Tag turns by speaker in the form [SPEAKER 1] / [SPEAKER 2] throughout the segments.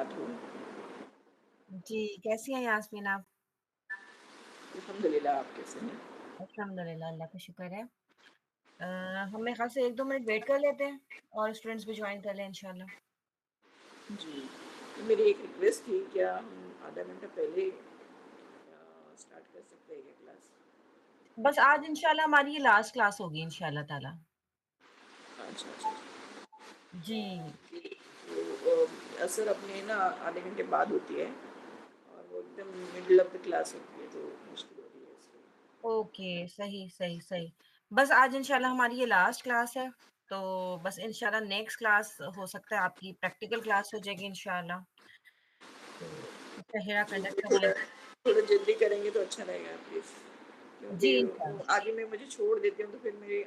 [SPEAKER 1] وبرکاتہ۔
[SPEAKER 2] جی کیسی ہیں یاسمین آپ؟
[SPEAKER 1] الحمدللہ، آپ کیسے ہیں؟
[SPEAKER 2] الحمد للہ، اللہ کا شکر ہے۔ ہم میرے خیال سے 1-2 منٹ ویٹ کر لیتے ہیں اور اسٹوڈینٹس بھی جوائن کر لیں انشاءاللہ۔
[SPEAKER 1] جی، میری ایک ریکویسٹ تھی، کیا ہم آدھا گھنٹہ پہلے اسٹارٹ کر سکتے ہیں یہ کلاس؟
[SPEAKER 2] بس آج انشاءاللہ ہماری یہ لاسٹ کلاس ہوگی انشاءاللہ تعالیٰ۔
[SPEAKER 1] اچھا اچھا،
[SPEAKER 2] جی
[SPEAKER 1] تو اثر اپنے نا آدھے گھنٹے بعد ہوتی ہے، اور وہ ایک دم مڈل آف دا کلاس ہوتی ہے، تو مشکل ہوتی ہے اس لیے۔
[SPEAKER 2] اوکے، صحیح صحیح صحیح۔ بس آج انشاءاللہ ہماری یہ لاسٹ کلاس ہے، تو بس انشاءاللہ نیکسٹ کلاس ہو سکتا ہے آپ کی پریکٹیکل کلاس ہو جائے گی انشاءاللہ، تو تہرا
[SPEAKER 1] جی،
[SPEAKER 2] کنڈکٹ
[SPEAKER 1] تھوڑا
[SPEAKER 2] کریں۔
[SPEAKER 1] تھوڑا جلدی کریں گے تو اچھا رہے گا پلیز،
[SPEAKER 2] جی
[SPEAKER 1] کیونکہ وہ
[SPEAKER 2] انشاءاللہ،
[SPEAKER 1] آگے میں مجھے چھوڑ دیتی ہوں تو پھر میری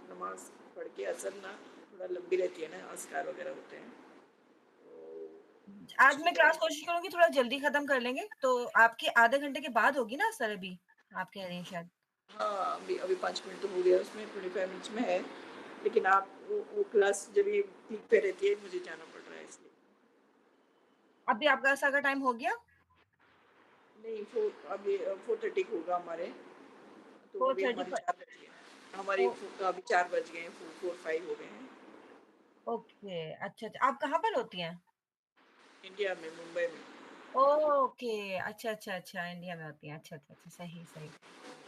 [SPEAKER 1] نماز پڑھ کے اثر نا تھوڑا لمبی رہتی ہے نا، اذکار وغیرہ ہوتے ہیں تو
[SPEAKER 2] آج میں
[SPEAKER 1] مشکل ہے۔
[SPEAKER 2] کلاس کوشش کروں گی تھوڑا جلدی ختم کر لیں گے، تو آپ کے آدھے گھنٹے کے بعد ہوگی نا سر؟ ابھی آپ کہہ رہے ہیں شاید۔
[SPEAKER 1] ہاں، ابھی 5 منٹ تو ہو گیا، اس میں 25 منٹس میں ہے، لیکن آپ وہ کلاس جب یہ پیک پہ رہتی ہے مجھے جانا پڑ رہا ہے اس لیے۔
[SPEAKER 2] ابھی آپ کا عصر کا ٹائم ہو گیا؟
[SPEAKER 1] نہیں، ابھی 4:30 ہوگا ہمارے، تو
[SPEAKER 2] فور
[SPEAKER 1] ابھی
[SPEAKER 2] تھرٹی
[SPEAKER 1] ہمارے 4 بج گئے ہیں، ہماری ابھی 4 بج گئے ہیں، 4:45 ہو گئے ہیں۔
[SPEAKER 2] اوکے، اچھا اچھا، آپ کہاں پر ہوتی ہیں؟
[SPEAKER 1] انڈیا میں، ممبئی میں۔
[SPEAKER 2] اوکے، اچھا اچھا اچھا، انڈیا میں ہوتی ہیں، اچھا اچھا اچھا، صحیح صحیح،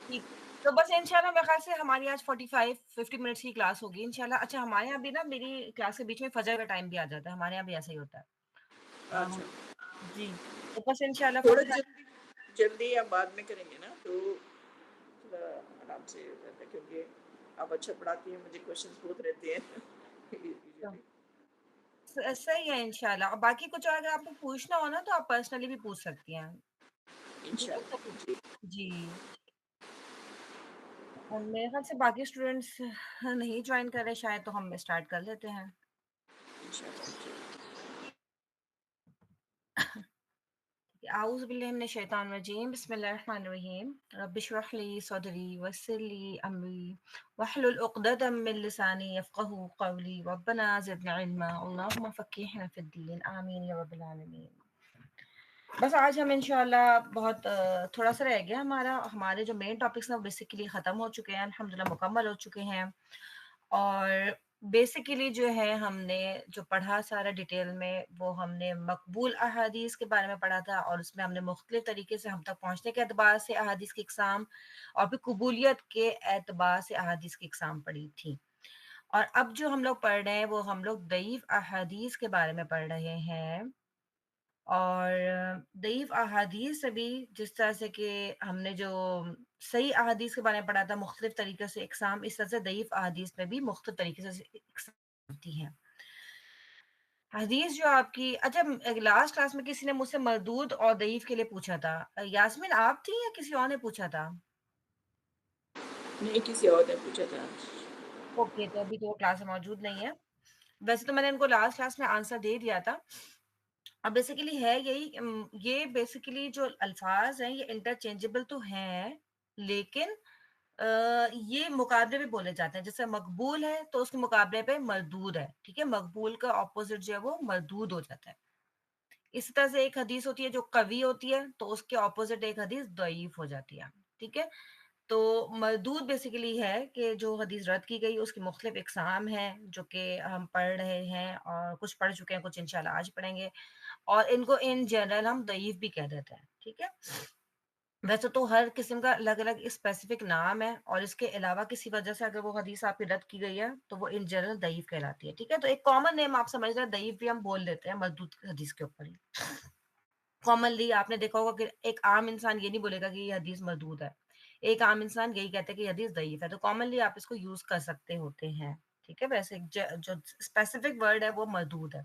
[SPEAKER 2] ٹھیک۔ تو بس انشاءاللہ میرے خیال سے ہماری آج 45-50 منٹس کی کلاس ہوگی انشاءاللہ۔ اچھا، ہمارے یہاں بھی نا میری کلاس کے بیچ میں فجر کا ٹائم بھی آ جاتا ہے، ہمارے یہاں بھی ایسا ہی ہوتا ہے۔
[SPEAKER 1] اچھا،
[SPEAKER 2] جی، تو بس انشاءاللہ
[SPEAKER 1] تھوڑا
[SPEAKER 2] 45۔
[SPEAKER 1] جلدی یا بعد میں کریں گے نا تو تھوڑا آرام سے رہتا ہے، کیونکہ آپ اچھا پڑھاتی ہیں، مجھے کوشچنس بہت رہتے ہیں usually۔
[SPEAKER 2] صحیح ہے انشاءاللہ، اور باقی کچھ اگر آپ کو پوچھنا ہو نا تو آپ پرسنلی بھی پوچھ سکتی ہیں، ٹھیک ہے
[SPEAKER 1] انشاءاللہ
[SPEAKER 2] سب؟
[SPEAKER 1] جی،
[SPEAKER 2] جی، میرے خیال سے باقی اسٹوڈینٹس نہیں جوائن کر رہے شاید، تو ہم اسٹارٹ کر لیتے ہیں۔
[SPEAKER 1] انشاءاللہ جی۔
[SPEAKER 2] اعوذ باللہ من الشیطان الرجیم، بسم اللہ الرحمن الرحیم، رب اشرح لی صدری ویسر لی امری واحلل عقدۃ من لسانی یفقہوا قولی، ربنا زدنا علما، اللہم فقہنا فی الدین، آمین یا رب العالمین۔ بس آج ہم انشاءاللہ بہت تھوڑا سا رہ گیا، ہمارے جو مین ٹاپکس ہیں وہ بیسیکلی ختم ہو چکے ہیں، الحمدللہ مکمل ہو چکے ہیں، اور بیسیکلی جو ہے ہم نے جو پڑھا سارا ڈیٹیل میں، وہ ہم نے مقبول احادیث کے بارے میں پڑھا تھا، اور اس میں ہم نے مختلف طریقے سے ہم تک پہنچنے کے اعتبار سے احادیث کی اقسام اور پھر قبولیت کے اعتبار سے احادیث کی اقسام پڑھی تھی۔ اور اب جو ہم لوگ پڑھ رہے ہیں وہ ہم لوگ ضعیف احادیث کے بارے میں پڑھ رہے ہیں، اور ضعیف احادیث سے بھی جس طرح سے کہ ہم نے جو صحیح احادیث کے بارے میں پڑھا تھا مختلف طریقے سے اقسام، اس طرح سے ضعیف احادیث میں بھی مختلف طریقے سے اقسام ہوتی ہیں۔ حدیث جو آپ کی، اچھا لاسٹ کلاس میں کسی نے مجھ سے مردود اور ضعیف کے لیے پوچھا تھا، یاسمین آپ تھی یا کسی اور نے پوچھا تھا؟
[SPEAKER 1] نہیں، کسی اور نے پوچھا تھا۔
[SPEAKER 2] اوکے، تو ابھی تو وہ کلاس میں موجود نہیں ہے، ویسے تو میں نے ان کو لاسٹ کلاس میں آنسر دے دیا تھا۔ اب بیسیکلی ہے یہی، یہ بیسیکلی جو الفاظ ہیں یہ انٹرچینجبل تو ہیں، لیکن یہ مقابلے میں بولے جاتے ہیں، جیسے مقبول ہے تو اس کے مقابلے پہ مردود ہے، ٹھیک ہے، مقبول کا اپوزٹ جو ہے وہ مردود ہو جاتا ہے۔ اسی طرح سے ایک حدیث ہوتی ہے جو قوی ہوتی ہے، تو اس کے اپوزٹ ایک حدیث ضعیف ہو جاتی ہے، ٹھیک ہے۔ تو مردود بیسیکلی ہے کہ جو حدیث رد کی گئی، اس کی مختلف اقسام ہیں جو کہ ہم پڑھ رہے ہیں، اور کچھ پڑھ چکے ہیں، کچھ انشاءاللہ آج پڑھیں گے، اور ان کو ان جنرل ہم ضعیف بھی کہہ دیتے ہیں، ٹھیک ہے۔ ویسے تو ہر قسم کا الگ الگ اسپیسیفک نام ہے، اور اس کے علاوہ کسی وجہ سے اگر وہ حدیث آپ کی رد کی گئی ہے تو وہ ان جنرل ضعیف کہلاتی ہے، ٹھیک ہے۔ تو ایک کامن نیم آپ سمجھ رہے ہیں، ضعیف بھی ہم بول دیتے ہیں مردود حدیث کے اوپر ہی۔ کامنلی آپ نے دیکھا ہوگا کہ ایک عام انسان یہ نہیں بولے گا کہ یہ حدیث مردود ہے، ایک عام انسان یہی کہتا ہے کہ یہ حدیث ضعیف ہے، تو کامنلی آپ اس کو یوز کر سکتے ہوتے ہیں، ٹھیک ہے۔ ویسے جو اسپیسیفک ورڈ ہے وہ مردود ہے۔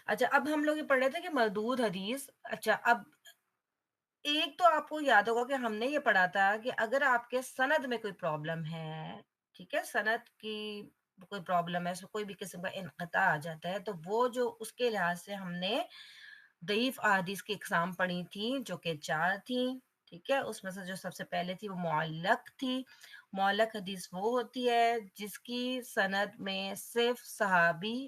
[SPEAKER 2] اچھا، اب ہم لوگ یہ پڑھ رہے تھے کہ مردود حدیث، اچھا اب ایک تو آپ کو یاد ہوگا کہ ہم نے یہ پڑھا تھا کہ اگر آپ کے سند میں کوئی پرابلم ہے، ٹھیک ہے، سند کی کوئی پرابلم ہے، اس میں کوئی بھی قسم کا انقطاع آ جاتا ہے، تو وہ جو اس کے لحاظ سے ہم نے ضعیف احادیث کی اقسام پڑھی تھیں جو کہ 4 تھیں، ٹھیک ہے۔ اس میں سے جو سب سے پہلے تھی وہ معلق تھی۔ معلق حدیث وہ ہوتی ہے جس کی سند میں صرف صحابی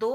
[SPEAKER 2] 2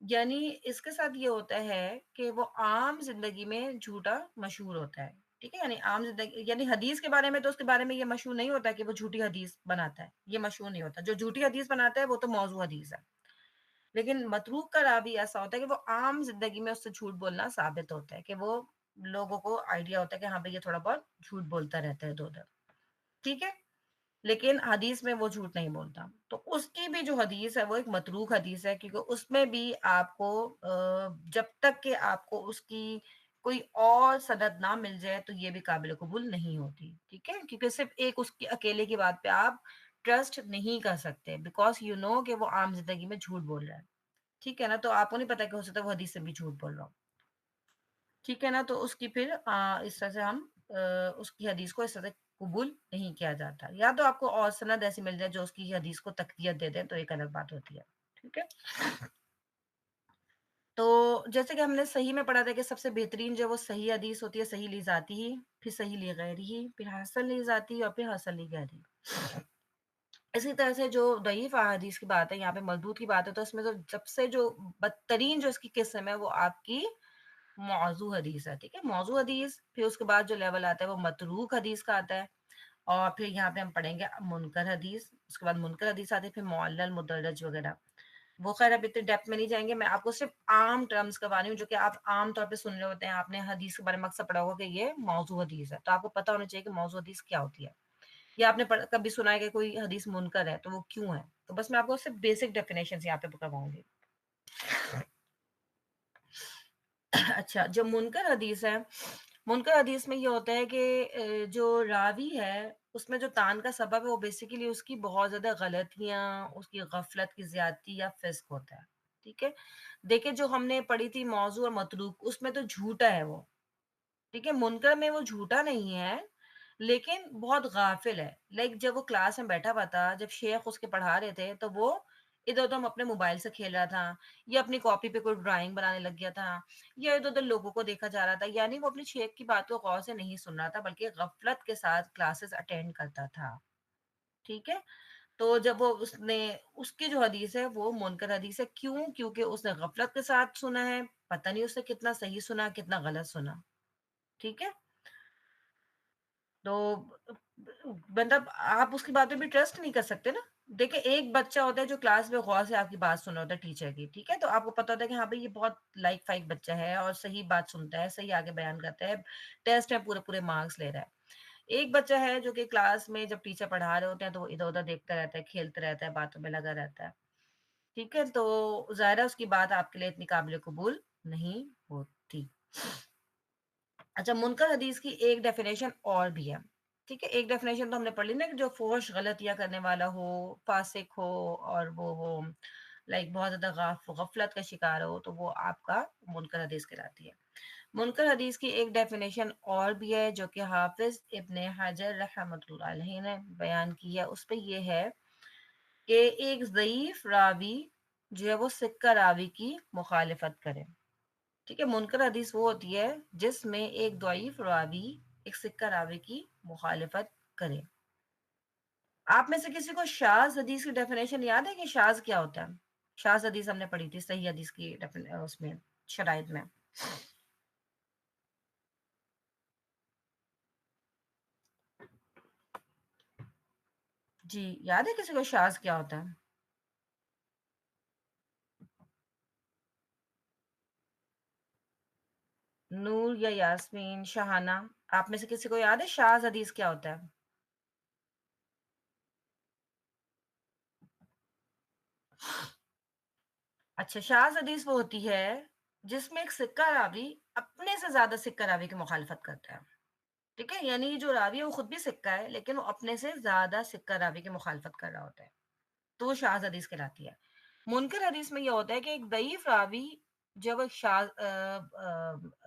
[SPEAKER 2] یعنی اس کے ساتھ یہ ہوتا ہے کہ وہ عام زندگی میں جھوٹا مشہور ہوتا ہے، ٹھیک ہے؟ یعنی عام زندگی یعنی حدیث کے بارے میں تو اس کے بارے میں یہ مشہور نہیں ہوتا کہ وہ جھوٹی حدیث بناتا ہے، یہ مشہور نہیں ہوتا۔ جو جھوٹی حدیث بناتا ہے وہ تو موضوع حدیث ہے، لیکن متروک کا راوی ایسا ہوتا ہے کہ وہ عام زندگی میں اس سے جھوٹ بولنا ثابت ہوتا ہے، کہ وہ لوگوں کو آئیڈیا ہوتا ہے کہ ہاں بھئی یہ تھوڑا بہت جھوٹ بولتا رہتا ہے ادھر ادھر، ٹھیک ہے؟ لیکن حدیث میں وہ جھوٹ نہیں بولتا۔ تو اس کی بھی جو حدیث ہے وہ ایک متروک حدیث ہے، کیونکہ اس میں بھی آپ کو جب تک کہ آپ کو اس کی کوئی اور سند نہ مل جائے تو یہ بھی قابل قبول نہیں ہوتی، ٹھیک ہے؟ کیونکہ صرف ایک اس کی اکیلے کی بات پہ آپ ٹرسٹ نہیں کر سکتے، بیکاز یو نو کہ وہ عام زندگی میں جھوٹ بول رہا ہے، ٹھیک ہے نا؟ تو آپ کو نہیں پتا کہ ہو سکتا ہے وہ حدیث سے بھی جھوٹ بول رہا ہو، ٹھیک ہے نا؟ تو اس کی پھر اس طرح سے ہم اس کی حدیث کو اس طرح سے قبول نہیں کیا جاتا، یا تو آپ کو اور سند ایسی مل جائے جو اس کی حدیث کو تقویت دے دیں تو ایک الگ بات ہوتی ہے، ٹھیک ہے؟ تو جیسے کہ ہم نے صحیح میں پڑھا تھا کہ سب سے بہترین جو ہے وہ صحیح حدیث ہوتی ہے، صحیح لی ذاتی ہی، پھر صحیح لی غیری ہی، پھر حسن لی ذاتی اور پھر حسن لی غیری۔ اسی طرح سے جو ضعیف احادیث کی بات ہے، یہاں پہ مردود کی بات ہے، تو اس میں تو سب سے جو بدترین جو اس کی قسم ہے وہ آپ کی موضوع حدیث ہے، ٹھیک ہے؟ موضوع حدیث، پھر اس کے بعد جو لیول آتا ہے وہ متروک حدیث کا آتا ہے، اور پھر یہاں پہ ہم پڑھیں گے منکر حدیث، اس کے بعد منکر حدیث آتی ہے، پھر معلل، مدرج وغیرہ۔ وہ خیر اب اتنے ڈیپتھ میں نہیں جائیں گے، میں آپ کو صرف عام ٹرمز کروا رہی ہوں جو کہ آپ عام طور پہ سن رہے ہوتے ہیں، آپ نے حدیث کے بارے میں اکثر پڑھا ہوگا کہ یہ موضوع حدیث ہے، تو آپ کو پتہ ہونا چاہیے کہ موضوع حدیث کیا ہوتی ہے، یا آپ نے کبھی سنا ہے کہ کوئی حدیث منکر ہے تو وہ کیوں ہے، تو بس میں آپ کو صرف بیسک ڈیفینیشن یہاں پہ کرواؤں گی۔ اچھا، جو منکر حدیث ہے، منکر حدیث میں یہ ہوتا ہے کہ جو راوی ہے اس میں جو تان کا سبب ہے وہ بیسیکلی اس کی بہت زیادہ غلطیاں، اس کی غفلت کی زیادتی یا فسق ہوتا ہے، ٹھیک ہے؟ دیکھیں جو ہم نے پڑھی تھی موضوع اور متروک، اس میں تو جھوٹا ہے وہ، ٹھیک ہے؟ منکر میں وہ جھوٹا نہیں ہے لیکن بہت غافل ہے، لائک جب وہ کلاس میں بیٹھا ہوا تھا، جب شیخ اس کے پڑھا رہے تھے تو وہ ادھر ادھر اپنے موبائل سے کھیل رہا تھا، یا اپنی کاپی پہ کوئی ڈرائنگ بنانے لگ گیا تھا، یا ادھر ادھر لوگوں کو دیکھا جا رہا تھا، یعنی وہ اپنی شیخ کی بات کو غور سے نہیں سن رہا تھا بلکہ غفلت کے ساتھ کلاسز اٹینڈ کرتا تھا، ٹھیک ہے؟ تو جب وہ اس نے اس کی جو حدیث ہے وہ منکر حدیث ہے، کیوں؟ کیونکہ اس نے غفلت کے ساتھ سنا ہے، پتہ نہیں اس نے کتنا صحیح سنا کتنا غلط سنا، ٹھیک ہے؟ تو مطلب آپ اس کی بات پہ بھی ٹرسٹ نہیں کر سکتے نا۔ دیکھیں ایک بچہ ہوتا ہے جو کلاس میں غور سے آپ کی بات سن رہا ہوتا ہے ٹیچر کی، ٹھیک ہے؟ تو آپ کو پتا ہوتا ہے کہ ہاں بھائی یہ بہت لائک فائک بچہ ہے اور صحیح بات سنتا ہے، صحیح آگے بیان کرتا ہے، ٹیسٹ ہے پورے پورے مارکس لے رہا ہے۔ ایک بچہ ہے جو کہ کلاس میں جب ٹیچر پڑھا رہے ہوتے ہیں تو وہ ادھر ادھر دیکھتا رہتا ہے، کھیلتا رہتا ہے، باتوں میں لگا رہتا ہے، ٹھیک ہے؟ تو ظاہرہ اس کی بات آپ کے لیے اتنی قابل قبول نہیں ہوتی۔ اچھا، منکر حدیث کی ایک ڈیفینیشن اور بھی ہے، ٹھیک ہے؟ ایک ڈیفینیشن تو ہم نے پڑھ لی نا کہ جو فوش غلطیاں کرنے والا ہو، فاسق ہو، اور وہ ہو لائک بہت زیادہ غفلت کا شکار ہو، تو وہ آپ کا منکر حدیث کہلاتی ہے۔ منکر حدیث کی ایک ڈیفینیشن اور بھی ہے جو کہ حافظ ابن حجر رحمۃ اللہ علیہ نے بیان کی ہے، اس پہ یہ ہے کہ ایک ضعیف راوی جو ہے وہ سکہ راوی کی مخالفت کرے، ٹھیک ہے؟ منکر حدیث وہ ہوتی ہے جس میں ایک ضعیف راوی ایک سکہ راوی کی مخالفت کرے۔ آپ میں سے کسی کو شاذ حدیث کی ڈیفینیشن یاد ہے کہ شاذ کیا ہوتا ہے؟ شاذ حدیث ہم نے پڑھی تھی صحیح حدیث کی اس میں شرائط میں۔ جی یاد ہے کسی کو شاذ کیا ہوتا ہے؟ نور یا یاسمین، شہانہ، آپ میں سے کسی کو یاد ہے شاذ حدیث کیا ہوتا ہے؟ اچھا، شاذ حدیث وہ ہوتی ہے جس میں ایک سکہ راوی اپنے سے زیادہ سکہ راوی کی مخالفت کرتا ہے، ٹھیک ہے؟ یعنی جو راوی ہے وہ خود بھی سکہ ہے لیکن وہ اپنے سے زیادہ سکہ راوی کی مخالفت کر رہا ہوتا ہے، تو وہ شاذ حدیث کہلاتی ہے۔ منکر حدیث میں یہ ہوتا ہے کہ ایک ضعیف راوی جب وہ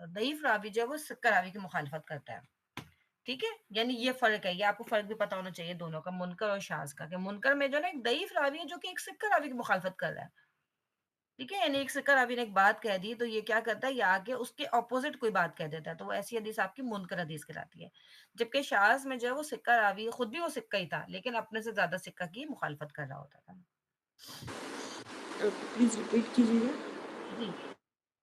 [SPEAKER 2] ضعیف راوی جب وہ سکہ راوی کی مخالفت کرتا ہے، ٹھیک ہے؟ یعنی یہ فرق ہے، یہ آپ کو فرق بھی پتا ہونا چاہیے دونوں کا، منکر اور شاذ کا، کہ منکر میں جو ہے نا ایک ضعیف راوی ہے جو کہ ایک سکہ راوی کی مخالفت کر رہا ہے، ٹھیک ہے؟ یعنی ایک سکہ راوی نے ایک بات کہہ دی تو یہ کیا کرتا ہے، یہ آگے اس کے اپوزٹ کوئی بات کہہ دیتا ہے، تو وہ ایسی حدیث آپ کی منکر حدیث کہلاتی ہے۔ جبکہ شاذ میں جو ہے وہ سکہ راوی خود بھی وہ سکہ ہی تھا لیکن اپنے سے زیادہ سکہ کی مخالفت کر رہا ہوتا تھا۔
[SPEAKER 1] پلیز ریپیٹ کیجیے گا۔
[SPEAKER 2] جی،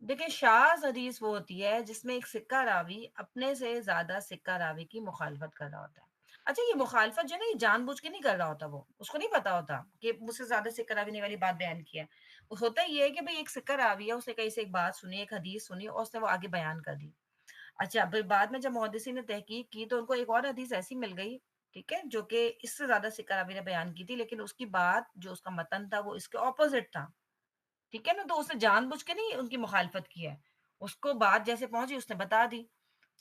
[SPEAKER 2] دیکھیں شاذ حدیث وہ ہوتی ہے جس میں ایک سکہ راوی اپنے سے زیادہ سکہ راوی کی مخالفت کر رہا ہوتا ہے۔ اچھا یہ مخالفت جو ہے نا یہ جان بوجھ کے نہیں کر رہا ہوتا وہ، اس کو نہیں پتا ہوتا کہ مجھ سے زیادہ سکہ راوی نے والی بات بیان کی ہے۔ ہوتا یہ ہے کہ بھئی ایک سکہ راوی ہے، اس نے کہیں سے ایک بات سنی، ایک حدیث سنی اور اس نے وہ آگے بیان کر دی۔ اچھا پھر بعد میں جب محدثین نے تحقیق کی تو ان کو ایک اور حدیث ایسی مل گئی، ٹھیک ہے، جو کہ اس سے زیادہ سکہ راوی نے بیان کی تھی لیکن اس کی بات جو اس کا متن تھا وہ اس کے اپوزٹ تھا، ٹھیک ہے نا؟ تو اس نے جان بوجھ کے نہیں ان کی مخالفت کی ہے، اس کو بات جیسے پہنچی اس نے بتا دی،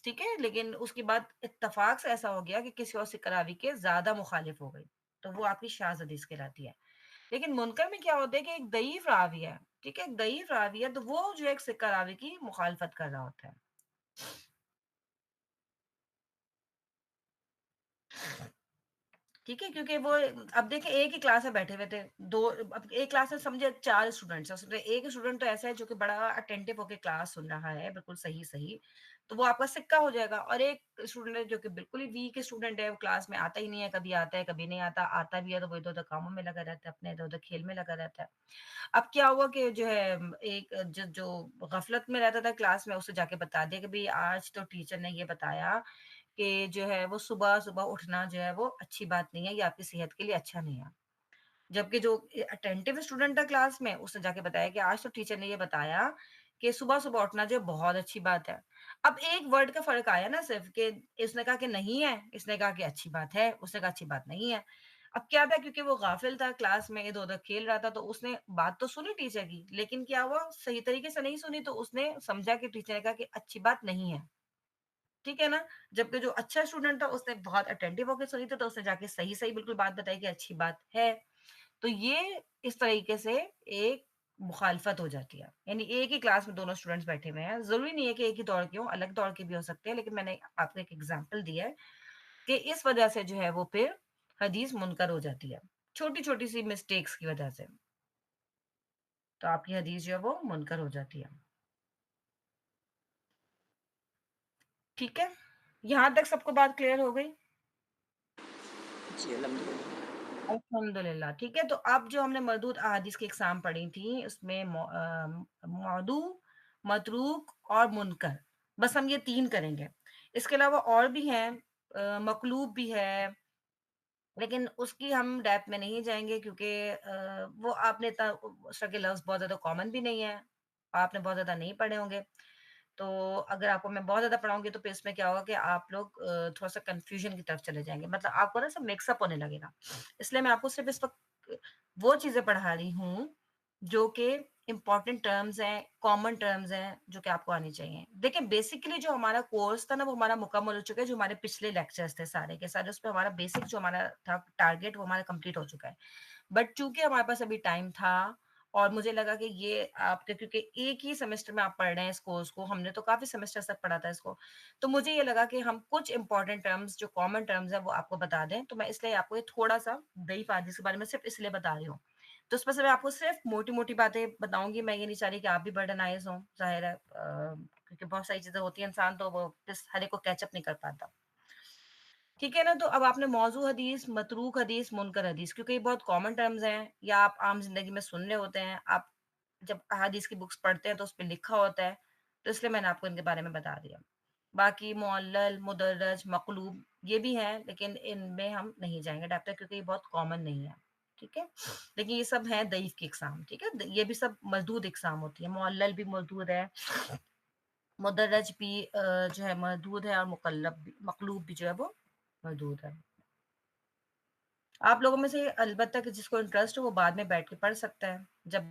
[SPEAKER 2] ٹھیک ہے، لیکن اس کے بعد اتفاق سے ایسا ہو گیا کہ کسی اور سکہ راوی کے زیادہ مخالف ہو گئی، تو وہ آپ کی شاذ حدیث کہلاتی ہے۔ لیکن منکر میں کیا ہوتا ہے کہ ایک ضعیف راوی ہے، ٹھیک ہے، ایک ضعیف راوی ہے تو وہ جو ہے ایک سکہ راوی کی مخالفت کر رہا ہوتا ہے۔ ٹھیک ہے کیونکہ وہ اب دیکھیں ایک ہی کلاس میں بیٹھے ہوئے تھے دو، اب ایک کلاس میں سمجھے 4 اسٹوڈنٹس ہیں، اس میں ایک اسٹوڈنٹ تو ایسا ہے جو کہ بڑا اٹینٹو ہو کے کلاس سن رہا ہے بالکل صحیح صحیح، تو وہ آپ کا سکہ ہو جائے گا، اور ایک اسٹوڈنٹ ہے جو کہ بالکل ہی ویک اسٹوڈنٹ ہے، وہ کلاس میں آتا ہی نہیں ہے، کبھی آتا ہے کبھی نہیں آتا، آتا بھی ہے تو وہ ادھر ادھر کاموں میں لگا رہتا ہے، اپنے ادھر ادھر کھیل میں لگا رہتا ہے۔ اب کیا ہوا کہ جو ہے ایک جو غفلت میں رہتا تھا کلاس میں، اسے جا کے بتا دیا کہ بھئی آج تو ٹیچر نے یہ بتایا کہ جو ہے وہ صبح صبح اٹھنا جو ہے وہ اچھی بات نہیں ہے، یہ آپ کی صحت کے لیے اچھا نہیں ہے۔ جبکہ جو اٹینٹو اسٹوڈنٹ تھا کلاس میں اس نے جا کے بتایا کہ آج تو ٹیچر نے یہ بتایا کہ صبح صبح اٹھنا جو ہے بہت اچھی بات ہے۔ اب ایک ورڈ کا فرق آیا نا صرف کہ اس نے کہا کہ نہیں ہے، اس نے کہا کہ اچھی بات ہے، اس نے کہا اچھی بات نہیں ہے۔ اب کیا تھا کیونکہ وہ غافل تھا کلاس میں ادھر ادھر کھیل رہا تھا تو اس نے بات تو سنی ٹیچر کی لیکن کیا ہوا صحیح طریقے سے نہیں سنی، تو اس نے سمجھا کہ ٹیچر نے کہا کہ اچھی بات نہیں ہے، ٹھیک ہے نا؟ جبکہ جو اچھا اسٹوڈنٹ تھا اس نے بہت اٹینٹو ہو کے سنی تھی تو اس نے جا کے صحیح صحیح بالکل بات بتائی کہ اچھی بات ہے۔ تو یہ اس طریقے سے ایک مخالفت ہو جاتی ہے، یعنی ایک ہی کلاس میں دونوں اسٹوڈنٹس بیٹھے ہوئے ہیں، ضروری نہیں ہے کہ ایک ہی دوڑ کے ہوں، الگ دوڑ کے بھی ہو سکتے ہیں، لیکن میں نے آپ کو ایک ایگزامپل دیا ہے کہ اس وجہ سے جو ہے وہ پھر حدیث منکر ہو جاتی ہے، چھوٹی چھوٹی سی مسٹیکس کی وجہ سے، تو آپ کی حدیث جو ہے وہ منکر ہو جاتی ہے۔ ٹھیک ہے، یہاں تک سب کو بات کلیئر ہو گئی؟
[SPEAKER 1] جی الحمدللہ۔
[SPEAKER 2] الحمدللہ ٹھیک ہے، تو اب جو ہم نے مردود احادیث کی اقسام پڑھی تھی اس میں موضوع، متروک اور منکر، بس ہم یہ 3 کریں گے، اس کے علاوہ اور بھی ہیں، مقلوب بھی ہے لیکن اس کی ہم ڈیپتھ میں نہیں جائیں گے کیونکہ وہ آپ نے اس طرح کے لفظ بہت زیادہ کامن بھی نہیں ہے، آپ نے بہت زیادہ نہیں پڑھے ہوں گے، تو اگر آپ کو میں بہت زیادہ پڑھاؤں گی تو پھر اس میں کیا ہوگا کہ آپ لوگ تھوڑا سا کنفیوژن کی طرف چلے جائیں گے، مطلب آپ کو نا سب مکس اپ ہونے لگے گا، اس لیے میں آپ کو صرف اس وقت وہ چیزیں پڑھا رہی ہوں جو کہ امپورٹنٹ ٹرمز ہیں، کامن ٹرمز ہیں جو کہ آپ کو آنی چاہیے۔ دیکھیں بیسیکلی جو ہمارا کورس تھا نا وہ ہمارا مکمل ہو چکا ہے، جو ہمارے پچھلے لیکچرز تھے سارے کے سارے اس پہ ہمارا بیسک جو ہمارا تھا ٹارگیٹ وہ ہمارا کمپلیٹ ہو چکا ہے، بٹ چونکہ ہمارے پاس ابھی ٹائم تھا اور مجھے لگا کہ یہ آپ کے کیونکہ ایک ہی سیمسٹر میں آپ پڑھ رہے ہیں اس کورس کو، ہم نے تو کافی سیمسٹر تک پڑھا تھا اس کو، تو مجھے یہ لگا کہ ہم کچھ امپورٹنٹ ٹرمز جو کامن ٹرمز ہیں وہ آپ کو بتا دیں، تو میں اس لیے آپ کو یہ تھوڑا سا ضعیف حدیث کے بارے میں صرف اس لیے بتا رہی ہوں، تو اس میں سے میں آپ کو صرف موٹی موٹی باتیں بتاؤں گی، میں یہ نہیں چاہ رہی کہ آپ بھی برڈنائز ہوں، ظاہر ہے کیونکہ بہت ساری چیزیں ہوتی ہیں انسان تو وہ ہر ایک کو کیچ اپ نہیں کر پاتا، ٹھیک ہے نا؟ تو اب آپ نے موضوع حدیث، متروک حدیث، منکر حدیث، کیونکہ یہ بہت کامن ٹرمز ہیں یا آپ عام زندگی میں سن رہے ہوتے ہیں، آپ جب احادیث کی بکس پڑھتے ہیں تو اس پہ لکھا ہوتا ہے، تو اس لیے میں نے آپ کو ان کے بارے میں بتا دیا۔ باقی معلل، مدرج، مقلوب یہ بھی ہیں لیکن ان میں ہم نہیں جائیں گے ڈاکٹر کیونکہ یہ بہت کامن نہیں ہے، ٹھیک ہے، لیکن یہ سب ہیں ضعیف کی اقسام، ٹھیک ہے، یہ بھی سب مردود اقسام ہوتی ہے، معلل بھی مردود ہے، مدرج بھی جو ہے مردود ہے، اور مقلوب بھی جو ہے وہ مردود ہے۔ آپ لوگوں میں سے البتہ کہ جس کو انٹرسٹ ہو وہ بعد میں بیٹھ کے پڑھ سکتا ہے، جب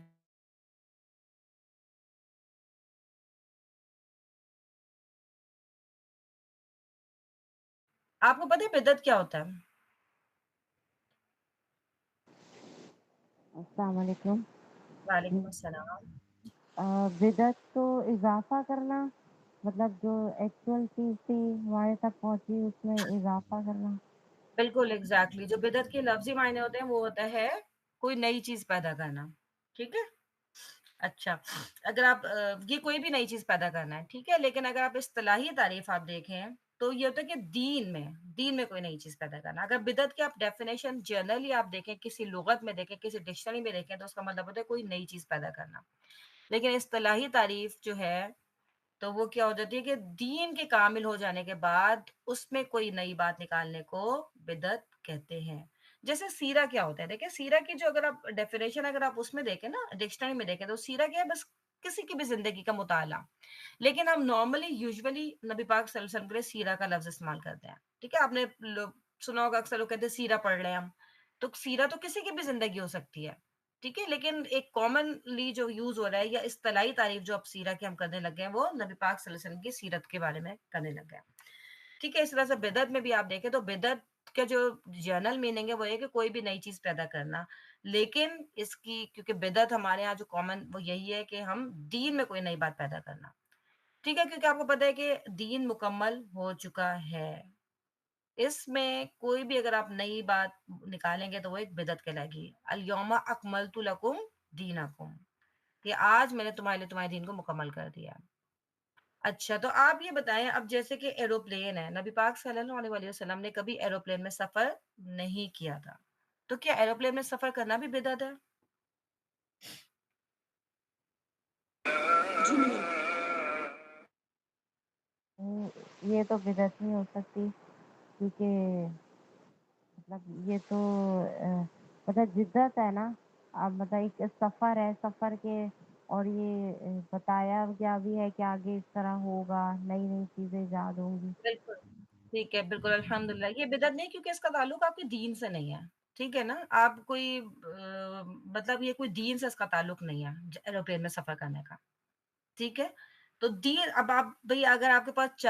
[SPEAKER 2] آپ کو پتہ ہے بدعت کیا ہوتا ہے؟
[SPEAKER 3] السلام علیکم۔
[SPEAKER 2] وعلیکم السلام۔
[SPEAKER 3] بدعت تو اضافہ کرنا، مطلب جو ایکچوئل چیز تھی ہمارے تک پہنچی اس میں اضافہ کرنا۔
[SPEAKER 2] بالکل ایگزیکٹلی جو بدعت کے لفظی معنی ہوتے ہیں وہ ہوتا ہے کوئی نئی چیز پیدا کرنا، ٹھیک ہے، اچھا اگر آپ یہ کوئی بھی نئی چیز پیدا کرنا ہے، ٹھیک ہے، لیکن اگر آپ اصطلاحی تعریف آپ دیکھیں تو یہ ہوتا ہے کہ دین میں کوئی نئی چیز پیدا کرنا، اگر بدعت کی آپ ڈیفینیشن جنرلی آپ دیکھیں، کسی لغت میں دیکھیں، کسی ڈکشنری میں دیکھیں تو اس کا مطلب ہوتا ہے کوئی نئی چیز پیدا کرنا، لیکن اصطلاحی تعریف جو ہے تو وہ کیا ہو جاتی ہے کہ دین کے کامل ہو جانے کے بعد اس میں کوئی نئی بات نکالنے کو بدعت کہتے ہیں. جیسے سیرہ کیا ہوتا ہے، دیکھیں سیرہ کی جو اگر آپ ڈیفینیشن اگر آپ اس میں دیکھیں نا ڈکشنری میں دیکھیں تو سیرہ کیا ہے، بس کسی کی بھی زندگی کا مطالعہ. لیکن ہم نارملی یوزولی نبی پاک صلی اللہ علیہ وسلم کے لیے سیرہ کا لفظ استعمال کرتے ہیں. ٹھیک ہے، آپ نے سنا ہوگا اکثر لوگ کہتے ہیں سیرہ پڑھ لیں ہم، تو سیرہ تو کسی کی بھی زندگی ہو سکتی ہے. ٹھیک ہے، لیکن ایک کامنلی جو یوز ہو رہا ہے یا اصطلاحی تعریف جو اب سیرہ کی ہم کرنے لگے ہیں وہ نبی پاک صلی اللہ علیہ وسلم کی سیرت کے بارے میں کرنے لگ گئے ہیں. ٹھیک ہے، اس طرح سے بدعت میں بھی آپ دیکھیں تو بدعت کا جو جنرل میننگ ہے وہ ہے کہ کوئی بھی نئی چیز پیدا کرنا. لیکن اس کی کیونکہ بدعت ہمارے یہاں جو کامن وہ یہی ہے کہ ہم دین میں کوئی نئی بات پیدا کرنا. ٹھیک ہے، کیونکہ آپ کو پتہ ہے کہ دین مکمل ہو چکا ہے. اس میں کوئی بھی اگر آپ نئی بات نکالیں گے تو وہ ایک بدعت کہلائے گی. الیوم اکملت لکم دینکم، کہ آج میں نے تمہارے لیے تمہارے دین کو مکمل کر دیا. اچھا تو آپ یہ بتائیں، اب جیسے کہ ایروپلین ہے، نبی پاک صلی اللہ علیہ وآلہ وسلم نے کبھی ایروپلین میں سفر نہیں کیا تھا، تو کیا ایروپلین میں سفر کرنا بھی بدعت ہے؟
[SPEAKER 1] جی نہیں.
[SPEAKER 3] یہ تو بدعت نہیں ہو سکتی، کیونکہ مطلب یہ تو مطلب جدت ہے نا. اب مطلب ایک سفر ہے، سفر کے اور یہ بتایا گیا بھی ہے کہ آگے اس طرح ہوگا، نئی نئی چیزیں ایجاد ہوں گی.
[SPEAKER 2] بالکل ٹھیک ہے، بالکل الحمدللہ یہ بدعت نہیں، کیونکہ اس کا تعلق آپ کے دین سے نہیں ہے. ٹھیک ہے نا، آپ کوئی مطلب یہ کوئی دین سے اس کا تعلق نہیں ہے ایروپلین میں سفر کرنے کا. ٹھیک ہے، تو دین اب آپ بھئی اگر آپ کے پاس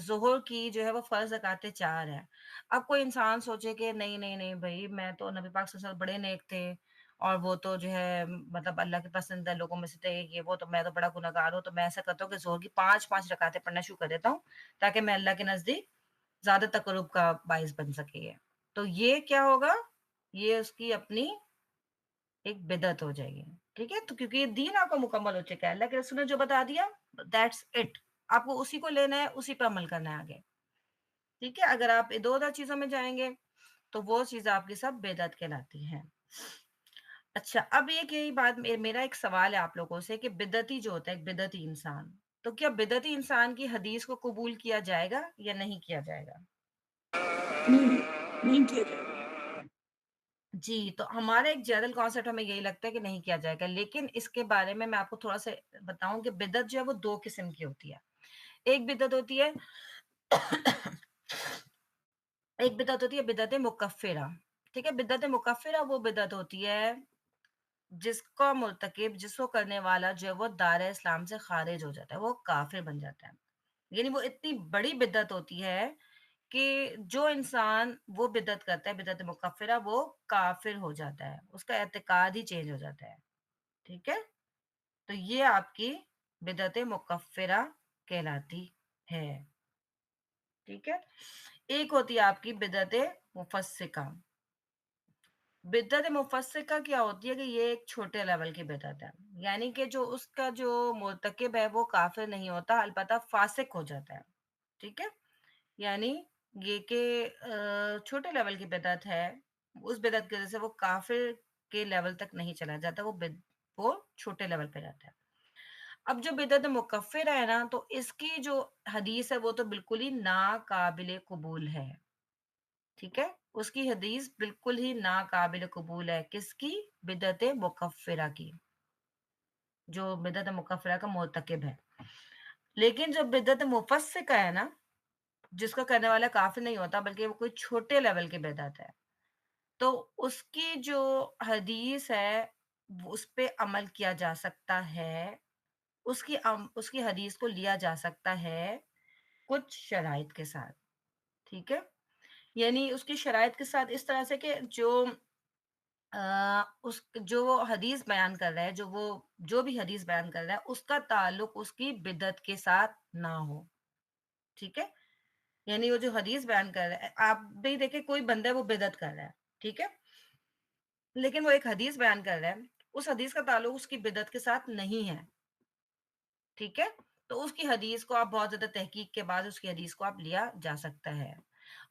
[SPEAKER 2] ظہر کی جو ہے وہ فرض رکعتیں 4 ہیں. اب کوئی انسان سوچے کہ نہیں نہیں نہیں بھائی میں تو نبی پاک صلی اللہ علیہ وسلم بڑے نیک تھے اور وہ تو جو ہے مطلب اللہ کے پسندیدہ لوگوں میں سے تھے، یہ وہ تو میں تو بڑا گنہگار ہوں، تو میں ایسا کرتا ہوں کہ ظہر کی 5 رکعتیں پڑھنا شروع کر دیتا ہوں تاکہ میں اللہ کے نزدیک زیادہ تقرب کا باعث بن سکے. یہ تو یہ کیا ہوگا، یہ اس کی اپنی ایک بدعت ہو جائے گی. ٹھیک ہے، تو کیونکہ یہ دین آپ کا مکمل ہو چکا ہے، اللہ کے رسول نے جو بتا دیا دیٹس اٹ، آپ کو اسی کو لینا ہے، اسی پہ عمل کرنا ہے آگے. ٹھیک ہے، اگر آپ دو چیزوں میں جائیں گے تو وہ چیزیں آپ کی سب بدعت کہلاتی ہیں. اچھا اب ایک یہی بات میرا ایک سوال ہے آپ لوگوں سے کہ بدعتی جو ہوتا ہے ایک بدعتی انسان، تو کیا بدعتی انسان کی حدیث کو قبول کیا جائے گا یا نہیں کیا جائے گا؟
[SPEAKER 1] نہیں کیا جائے گا.
[SPEAKER 2] جی تو ہمارا ایک جنرل کانسیپٹ ہمیں یہی لگتا ہے کہ نہیں کیا جائے گا، لیکن اس کے بارے میں آپ کو تھوڑا سا بتاؤں کہ بدعت جو ہے وہ 2 قسم کی ہوتی ہے. ایک بدعت ہوتی ہے بدعت مکفرہ. ٹھیک ہے، بدعت مکفرہ وہ بدعت ہوتی ہے جس کو مرتکب جس کو کرنے والا جو ہے وہ دار اسلام سے خارج ہو جاتا ہے، وہ کافر بن جاتا ہے. یعنی وہ اتنی بڑی بدعت ہوتی ہے کہ جو انسان وہ بدعت کرتا ہے بدعت مکفرہ وہ کافر ہو جاتا ہے، اس کا اعتقاد ہی چینج ہو جاتا ہے. ٹھیک ہے، تو یہ آپ کی بدعت مکفرہ کہلاتی ہے. ٹھیک ہے، ایک ہوتی ہے آپ کی بدعت مفسقہ. بدعت مفسقہ کیا ہوتی ہے کہ یہ ایک چھوٹے لیول کی بدعت ہے، یعنی کہ جو اس کا جو مرتکب ہے وہ کافر نہیں ہوتا، البتہ فاسق ہو جاتا ہے. ٹھیک ہے، یعنی یہ کہ چھوٹے لیول کی بدعت ہے، اس بدعت کی وجہ سے وہ کافر کے لیول تک نہیں چلا جاتا، وہ چھوٹے لیول پہ جاتا ہے. اب جو بدعت مکفرہ ہے نا تو اس کی جو حدیث ہے وہ تو بالکل ہی ناقابل قبول ہے. ٹھیک ہے، اس کی حدیث بالکل ہی ناقابل قبول ہے. کس کی؟ بدعت مکفرہ کی، جو بدعت مکفرہ کا مرتکب ہے. لیکن جو بدعت مفسقہ ہے نا، جس کو کرنے والا کافر نہیں ہوتا بلکہ وہ کوئی چھوٹے لیول کی بدعت ہے، تو اس کی جو حدیث ہے اس پہ عمل کیا جا سکتا ہے، اس کی حدیث کو لیا جا سکتا ہے کچھ شرائط کے ساتھ. ٹھیک ہے، یعنی اس کی شرائط کے ساتھ اس طرح سے کہ جو وہ حدیث بیان کر رہا ہے جو بھی حدیث بیان کر رہا ہے اس کا تعلق اس کی بدعت کے ساتھ نہ ہو. ٹھیک ہے، یعنی وہ جو حدیث بیان کر رہا ہے، آپ بھی دیکھیں کوئی بندہ وہ بدعت کر رہا ہے. ٹھیک ہے، لیکن وہ ایک حدیث بیان کر رہا ہے، اس حدیث کا تعلق اس کی بدعت کے ساتھ نہیں ہے. ٹھیک ہے، تو اس کی حدیث کو آپ بہت زیادہ تحقیق کے بعد اس کی حدیث کو آپ لیا جا سکتا ہے.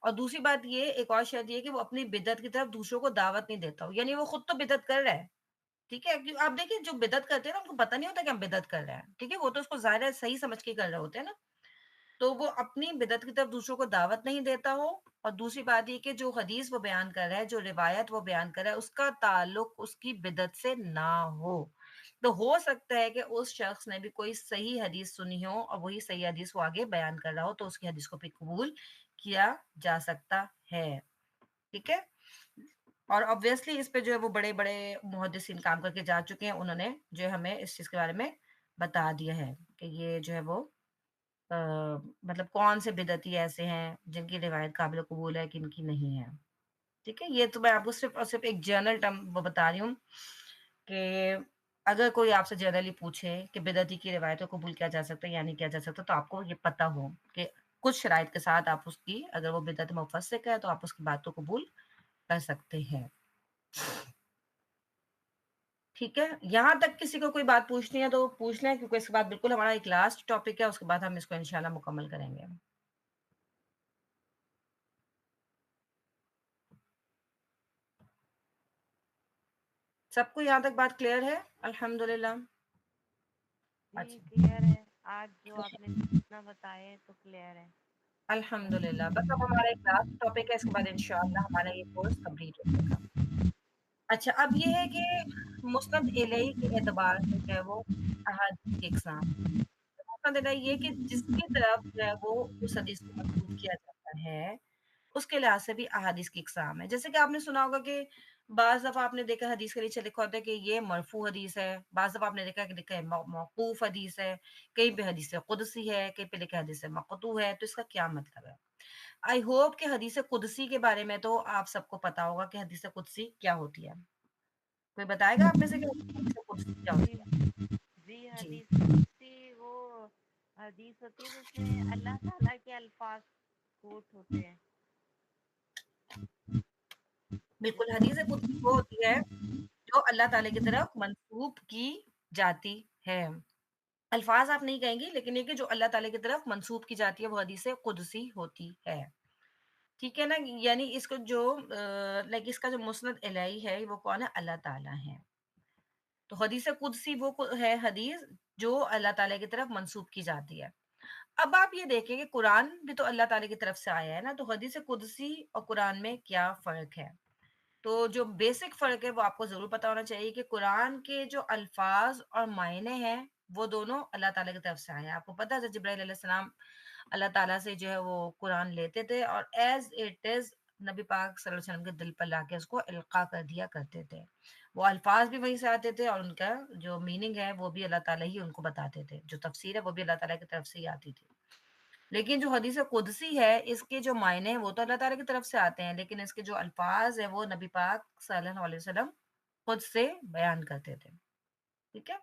[SPEAKER 2] اور دوسری بات یہ ایک اور شرط یہ کہ وہ اپنی بدعت کی طرف دوسروں کو دعوت نہیں دیتا ہو، یعنی وہ خود تو بدعت کر رہا ہے ٹھیک ہے، آپ دیکھیں جو بدعت کرتے ہیں نا ان کو پتہ نہیں ہوتا کہ ہم بدعت کر رہے ہیں، ٹھیک ہے، وہ تو اس کو ظاہر ہے صحیح سمجھ کے کر رہے ہوتے ہیں نا، تو وہ اپنی بدعت کی طرف دوسروں کو دعوت نہیں دیتا ہو، اور دوسری بات یہ کہ جو حدیث وہ بیان کر رہا ہے، جو روایت وہ بیان کر رہا ہے، اس کا تعلق اس کی بدعت سے نہ ہو، تو ہو سکتا ہے کہ اس شخص نے بھی کوئی صحیح حدیث سنی ہو اور وہی صحیح حدیث وہ آگے بیان کر رہا ہو، تو اس کی حدیث کو بھی قبول کیا جا سکتا ہے، ٹھیک ہے۔ اور obviously اس پہ جو ہے وہ بڑے بڑے محدثین کام کر کے جا چکے ہیں، انہوں نے جو ہے ہمیں اس چیز کے بارے میں بتا دیا ہے کہ یہ جو ہے وہ مطلب کون سے بدعتی ایسے ہیں جن کی روایت قابل قبول ہے کن کی نہیں ہے، ٹھیک ہے۔ یہ تو میں آپ کو صرف اور صرف ایک جنرل ٹرم وہ بتا رہی ہوں کہ اگر کوئی آپ سے جنرلی پوچھے کہ بدعتی کی روایت کو قبول کیا جا سکتا ہے یا نہیں کیا جا سکتا، تو آپ کو یہ پتہ ہو کہ کچھ شرائط کے ساتھ آپ اس کی، اگر وہ بدعت مفسق ہے تو آپ اس کی بات کو قبول کر سکتے ہیں، ٹھیک ہے۔ یہاں تک کسی کو کوئی بات پوچھنی ہے تو پوچھ لیں، کیونکہ اس کے بعد بالکل ہمارا ایک لاسٹ ٹاپک ہے، اس کے بعد ہم اس کو انشاءاللہ مکمل کریں گے۔ سب کو یہاں تک بات کلیئر ہے؟ الحمدللہ۔
[SPEAKER 3] جی
[SPEAKER 2] اچھا،
[SPEAKER 3] کلیئر ہے، آج جو آپ نے جتنا بتائے تو کلیئر ہے۔
[SPEAKER 2] الحمدللہ، بس اب ہمارا ایک لاسٹ ٹاپک ہے، اس کے بعد انشاءاللہ ہمارا یہ کورس کمپلیٹ ہو جائے گا۔ اچھا، اب یہ ہے کہ مسند الیہ کے اعتبار سے جو ہے وہ احادیث کی اقسام، مسند الیہ یہ کہ جس کی طرف جو ہے وہ اس حدیث کو منسوب کیا جاتا ہے، اس کے لحاظ سے بھی احادیث کی اقسام ہے۔ جیسے کہ آپ نے سنا ہوگا کہ بعض دفعہ آپ نے دیکھا حدیث کے نیچے لکھا ہوتا ہے کہ یہ مرفوع حدیث ہے، بعض دفعہ آپ نے دیکھا کہ لکھا ہے موقوف حدیث ہے، کہیں پہ حدیث قدسی ہے، کہیں پہ لکھا ہے حدیث مقطوع ہے، تو اس کا کیا مطلب ہے؟ آئی ہوپ کہ حدیث قدسی کے بارے میں تو آپ سب کو پتا ہوگا کہ حدیث قدسی کیا ہوتی ہے، کوئی بتائے گا آپ میں سے کہ حدیث قدسی کیا
[SPEAKER 3] جی
[SPEAKER 2] ہوتی ہے؟
[SPEAKER 3] جی
[SPEAKER 2] جی،
[SPEAKER 3] حدیث قدسی وہ حدیث ہوتی ہے جس میں اللہ تعالیٰ کے الفاظ کوٹ ہوتے ہیں،
[SPEAKER 2] بالکل،
[SPEAKER 3] جس میں
[SPEAKER 2] حدیث قدسی وہ ہوتی ہے جو اللہ تعالی کی طرف منسوب کی جاتی ہے، الفاظ آپ نہیں کہیں گی، لیکن یہ کہ جو اللہ تعالی کی طرف منسوب کی جاتی ہے وہ حدیث قدسی ہوتی ہے، ٹھیک ہے نا۔ یعنی اس کو جو لائک اس کا جو مسند الہی ہے وہ کون ہے؟ اللہ تعالیٰ ہے، تو حدیث قدسی وہ ہے حدیث جو اللہ تعالیٰ کی طرف منسوب کی جاتی ہے۔ اب آپ یہ دیکھیں کہ قرآن بھی تو اللہ تعالیٰ کی طرف سے آیا ہے نا، تو حدیث قدسی اور قرآن میں کیا فرق ہے؟ تو جو بیسک فرق ہے وہ آپ کو ضرور پتا ہونا چاہیے کہ قرآن کے جو الفاظ اور معنی ہیں وہ دونوں اللہ تعالیٰ کی طرف سے آئے ہیں۔ آپ کو پتا ہے جبرائیل علیہ السلام اللہ تعالیٰ سے جو ہے وہ قرآن لیتے تھے اور ایز اٹ از نبی پاک صلی اللہ علیہ وسلم کے دل پر لا کے اس کو القاء کر دیا کرتے تھے، وہ الفاظ بھی وہیں سے آتے تھے اور ان کا جو میننگ ہے وہ بھی اللہ تعالیٰ ہی ان کو بتاتے تھے، جو تفسیر ہے وہ بھی اللہ تعالیٰ کی طرف سے ہی آتی تھی۔ لیکن جو حدیث قدسی ہے اس کے جو معنی ہیں وہ تو اللہ تعالیٰ کی طرف سے آتے ہیں، لیکن اس کے جو الفاظ ہیں وہ نبی پاک صلی اللہ علیہ وسلم خود سے بیان کرتے تھے، ٹھیک ہے۔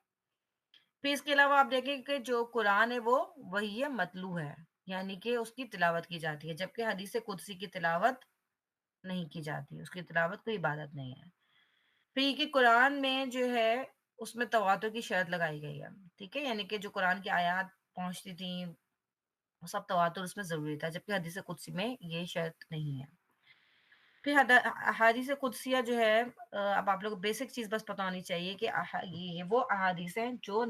[SPEAKER 2] پھر اس کے علاوہ آپ دیکھیں کہ جو قرآن ہے وہ وہی ہے متلو ہے، یعنی کہ اس کی تلاوت کی جاتی ہے، جبکہ حدیث قدسی کی تلاوت نہیں کی جاتی، اس کی تلاوت کوئی عبادت نہیں ہے۔ پھر یہ کہ قرآن میں جو ہے اس میں تواتر کی شرط لگائی گئی ہے، ٹھیک ہے، یعنی کہ جو قرآن کی آیات پہنچتی تھیں وہ سب تواتر اس میں ضروری تھا، جبکہ حدیث قدسی میں یہ شرط نہیں ہے۔ پھر احادیث قدسیہ جو ہے اب آپ لوگ کو بیسک چیز بس پتہ ہونی چاہیے کہ یہ وہ احادیث ہیں جو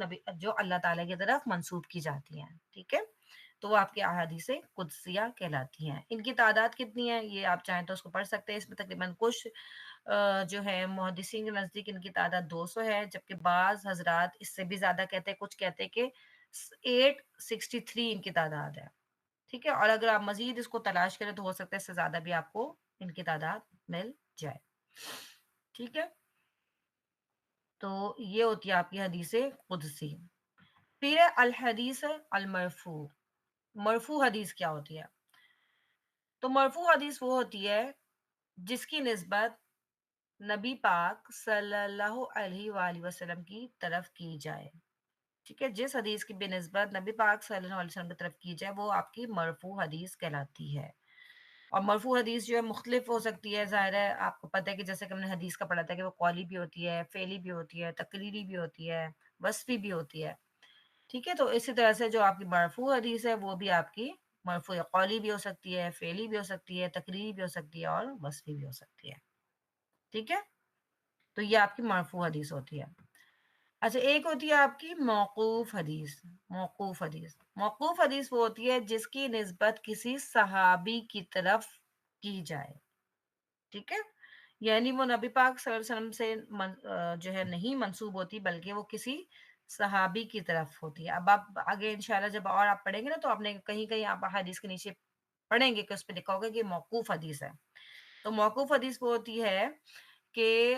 [SPEAKER 2] اللہ تعالیٰ کی طرف منسوب کی جاتی ہیں، ٹھیک ہے، تو وہ آپ کی احادیث قدسیہ کہلاتی ہیں۔ ان کی تعداد کتنی ہے یہ آپ چاہیں تو اس کو پڑھ سکتے ہیں، اس میں تقریباً کچھ جو ہے محدثین کے نزدیک ان کی تعداد 200 ہے، جبکہ بعض حضرات اس سے بھی زیادہ کہتے ہیں، کچھ کہتے ہیں کہ 863 ان کی تعداد ہے، ٹھیک ہے، اور اگر آپ مزید اس کو تلاش کریں تو ہو سکتا ہے اس سے زیادہ بھی آپ کو ان کی تعداد مل جائے، ٹھیک ہے۔ تو یہ ہوتی ہے آپ کی حدیث قدسی۔ پھر ہے الحدیث المرفوع، مرفوع حدیث کیا ہوتی ہے؟ تو مرفوع حدیث وہ ہوتی ہے جس کی نسبت نبی پاک صلی اللہ علیہ وآلہ وسلم کی طرف کی جائے، ٹھیک ہے، جس حدیث کی بے نسبت نبی پاک صلی اللہ علیہ وسلم کی طرف کی جائے وہ آپ کی مرفوع حدیث کہلاتی ہے۔ اور مرفوع حدیث جو ہے مختلف ہو سکتی ہے، ظاہر ہے آپ کو پتہ ہے کہ جیسے کہ ہم نے حدیث کا پڑھا تھا کہ وہ قولی بھی ہوتی ہے، فعلی بھی ہوتی ہے، تقریری بھی ہوتی ہے، وصفی بھی ہوتی ہے، ٹھیک ہے۔ تو اسی طرح سے جو آپ کی مرفوع حدیث ہے وہ بھی آپ کی مرفوع قولی بھی ہو سکتی ہے، فعلی بھی ہو سکتی ہے، تقریری بھی ہو سکتی ہے اور وصفی بھی ہو سکتی ہے، ٹھیک ہے۔ تو یہ آپ کی مرفوع حدیث ہوتی ہے. اچھا ایک ہوتی ہے آپ کی موقوف حدیث. موقوف حدیث وہ ہوتی ہے جس کی نسبت کسی صحابی کی طرف کی جائے. ٹھیک ہے، یعنی وہ نبی پاک صلی اللہ علیہ وسلم سے جو ہے نہیں منسوب ہوتی بلکہ وہ کسی صحابی کی طرف ہوتی ہے. اب آپ آگے انشاءاللہ جب اور آپ پڑھیں گے نا تو آپ نے کہیں کہیں آپ حدیث کے نیچے پڑھیں گے کہ اس پہ لکھا ہوگا کہ موقوف حدیث ہے. تو موقوف حدیث وہ ہوتی ہے کہ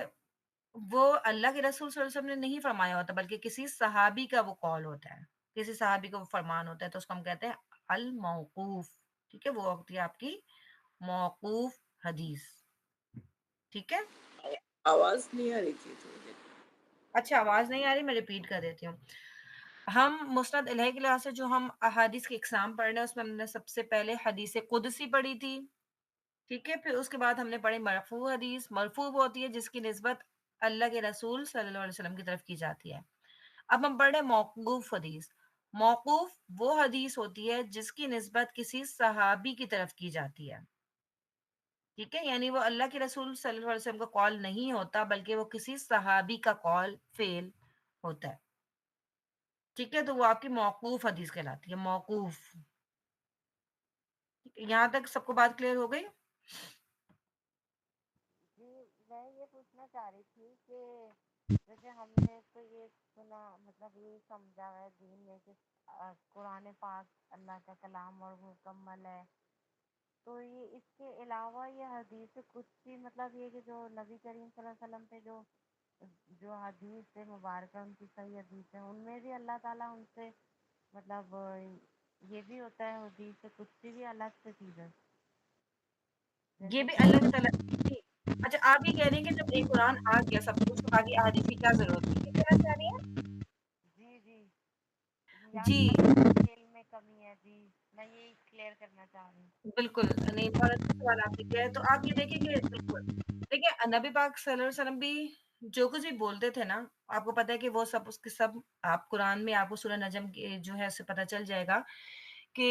[SPEAKER 2] وہ اللہ کے رسول صلی اللہ علیہ وسلم نے نہیں فرمایا ہوتا بلکہ کسی صحابی کا وہ قول ہوتا ہے، کسی صحابی کا وہ فرمان ہوتا ہے، تو اس کو ہم کہتے ہیں الموقوف. ٹھیک ہے، وہ ہوتی ہے آپ کی موقوف حدیث. ٹھیک ہے،
[SPEAKER 1] آواز نہیں آ رہی تھی تو مجھے.
[SPEAKER 2] اچھا آواز نہیں آ رہی، میں ریپیٹ کر دیتی ہوں. ہم مسند الہی کے لحاظ سے جو ہم احادیث کی اقسام پڑھ رہے ہیں اس میں ہم نے سب سے پہلے حدیث قدسی پڑھی تھی. ٹھیک ہے، پھر اس کے بعد ہم نے پڑھی مرفوع حدیث. مرفوع وہ ہوتی ہے جس کی نسبت اللہ کے رسول صلی اللہ علیہ وسلم کی طرف کی جاتی ہے. اب ہم پڑھ رہے ہیں موقوف حدیث. موقوف وہ حدیث ہوتی ہے جس کی نسبت کسی صحابی کی طرف کی جاتی ہے. ٹھیک ہے، یعنی وہ اللہ کے رسول صلی اللہ علیہ وسلم کا قول نہیں ہوتا بلکہ وہ کسی صحابی کا قول فعل ہوتا ہے. ٹھیک ہے، تو وہ آپ کی موقوف حدیث کہلاتی ہے. موقوف. ٹھیک ہے، یہاں تک سب کو بات کلیئر ہو گئی؟
[SPEAKER 3] جی میں یہ پوچھنا چاہ رہی تھی کہ جیسے ہم نے تو یہ سنا مطلب یہ سمجھا ہے دین میں کہ قرآن پاک اللہ کا کلام اور مکمل ہے، تو یہ اس کے علاوہ یہ حدیث قدسی مطلب یہ کہ جو نبی کریم صلی اللہ علیہ وسلم پہ جو حدیث ہے مبارکہ ان کی صحیح حدیث ہے، ان میں بھی اللہ تعالیٰ ان سے مطلب یہ بھی ہوتا ہے حدیث قدسی بھی الگ سے چیز ہے
[SPEAKER 2] یہ
[SPEAKER 3] جیسے
[SPEAKER 2] بھی
[SPEAKER 3] کہ
[SPEAKER 2] اللہ تعالیٰ. اچھا آپ یہ کہہ رہی ہیں کہ جب ایک قرآن آ گیا سب کچھ تو باقی احادیث کی کیا ضرورت ہے، یہ کہنا چاہ رہی ہیں؟
[SPEAKER 3] جی جی یا
[SPEAKER 2] جی
[SPEAKER 3] علم میں کمی ہے، جی میں یہی کلیئر کرنا چاہ رہی ہوں.
[SPEAKER 2] بالکل نہیں، بہت اچھا سوال آپ نے کیا ہے. تو آپ یہ دیکھیں کہ بالکل دیکھیں نبی پاک صلی اللہ علیہ وسلم بھی جو کچھ بھی بولتے تھے نا، آپ کو پتہ ہے کہ وہ سب اس کے سب آپ قرآن میں آپ کو سورہ نجم کے جو ہے اس سے پتہ چل جائے گا کہ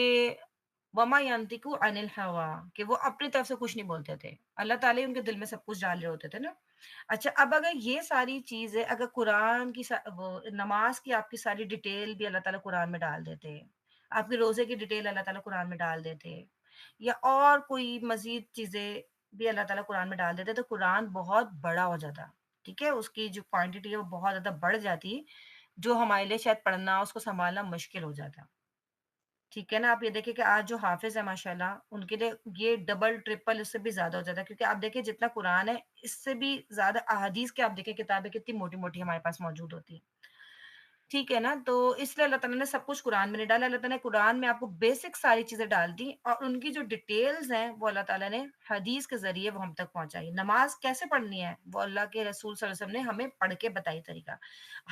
[SPEAKER 2] وما ینطق عن الہوا، کہ وہ اپنی طرف سے کچھ نہیں بولتے تھے، اللہ تعالیٰ ان کے دل میں سب کچھ ڈال رہے ہوتے تھے نا. اچھا اب اگر یہ ساری چیزیں اگر قرآن کی وہ نماز کی آپ کی ساری ڈیٹیل بھی اللہ تعالیٰ قرآن میں ڈال دیتے، آپ کے روزے کی ڈیٹیل اللہ تعالیٰ قرآن میں ڈال دیتے، یا اور کوئی مزید چیزیں بھی اللہ تعالیٰ قرآن میں ڈال دیتے، تو قرآن بہت بڑا ہو جاتا. ٹھیک ہے، اس کی جو کوانٹٹی ہے وہ بہت زیادہ بڑھ جاتی، جو ہمارے لیے شاید پڑھنا اس کو سنبھالنا مشکل ہو جاتا. ٹھیک ہے نا، آپ یہ دیکھیں کہ آج جو حافظ ہے ماشاءاللہ ان کے لیے یہ ڈبل ٹرپل اس سے بھی زیادہ ہو جاتا ہے، کیونکہ آپ دیکھیں جتنا قرآن ہے اس سے بھی زیادہ احادیث کے آپ دیکھیں کتابیں کتنی موٹی موٹی ہمارے پاس موجود ہوتی ہیں. ٹھیک ہے نا، تو اس لیے اللہ تعالیٰ نے سب کچھ قرآن میں نہیں ڈالا. اللہ تعالیٰ نے قرآن میں آپ کو بیسک ساری چیزیں ڈال دی اور ان کی جو ڈیٹیلز ہیں وہ اللہ تعالیٰ نے حدیث کے ذریعے وہ ہم تک پہنچائی. نماز کیسے پڑھنی ہے وہ اللہ کے رسول صلی اللہ علیہ وسلم نے ہمیں پڑھ کے بتائی طریقہ.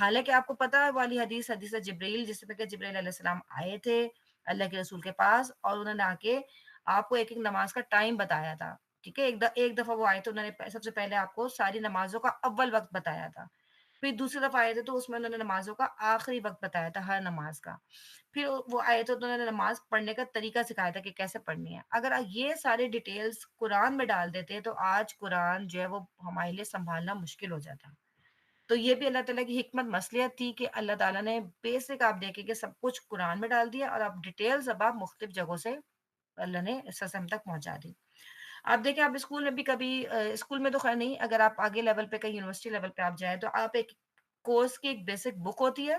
[SPEAKER 2] حالانکہ آپ کو پتہ ہے والی حدیث جبریل، جس میں کہ جبریل علیہ السلام آئے تھے اللہ کے رسول کے پاس اور انہوں نے آ کے آپ کو ایک ایک نماز کا ٹائم بتایا تھا. ٹھیک ہے، ایک دفعہ وہ آئے تو انہوں نے سب سے پہلے آپ کو ساری نمازوں کا اول وقت بتایا تھا. پھر دوسری دفعہ آئے تھے تو اس میں انہوں نے نمازوں کا آخری وقت بتایا تھا ہر نماز کا. پھر وہ آئے تھے تو انہوں نے نماز پڑھنے کا طریقہ سکھایا تھا کہ کیسے پڑھنی ہے. اگر یہ سارے ڈیٹیلز قرآن میں ڈال دیتے تو آج قرآن جو ہے وہ ہمارے لیے سنبھالنا مشکل ہو جاتا. تو یہ بھی اللہ تعالیٰ کی حکمت مصلحت تھی کہ اللہ تعالیٰ نے بیسک آپ دیکھیں کہ سب کچھ قرآن میں ڈال دیا اور آپ ڈیٹیلز اب آپ مختلف جگہوں سے اللہ نے اس سے ہم تک پہنچا دی. آپ دیکھیں آپ اسکول میں بھی کبھی اسکول میں تو خیر نہیں، اگر آپ آگے لیول پہ کہیں یونیورسٹی لیول پہ آپ جائیں تو آپ ایک کورس کی ایک بیسک بک ہوتی ہے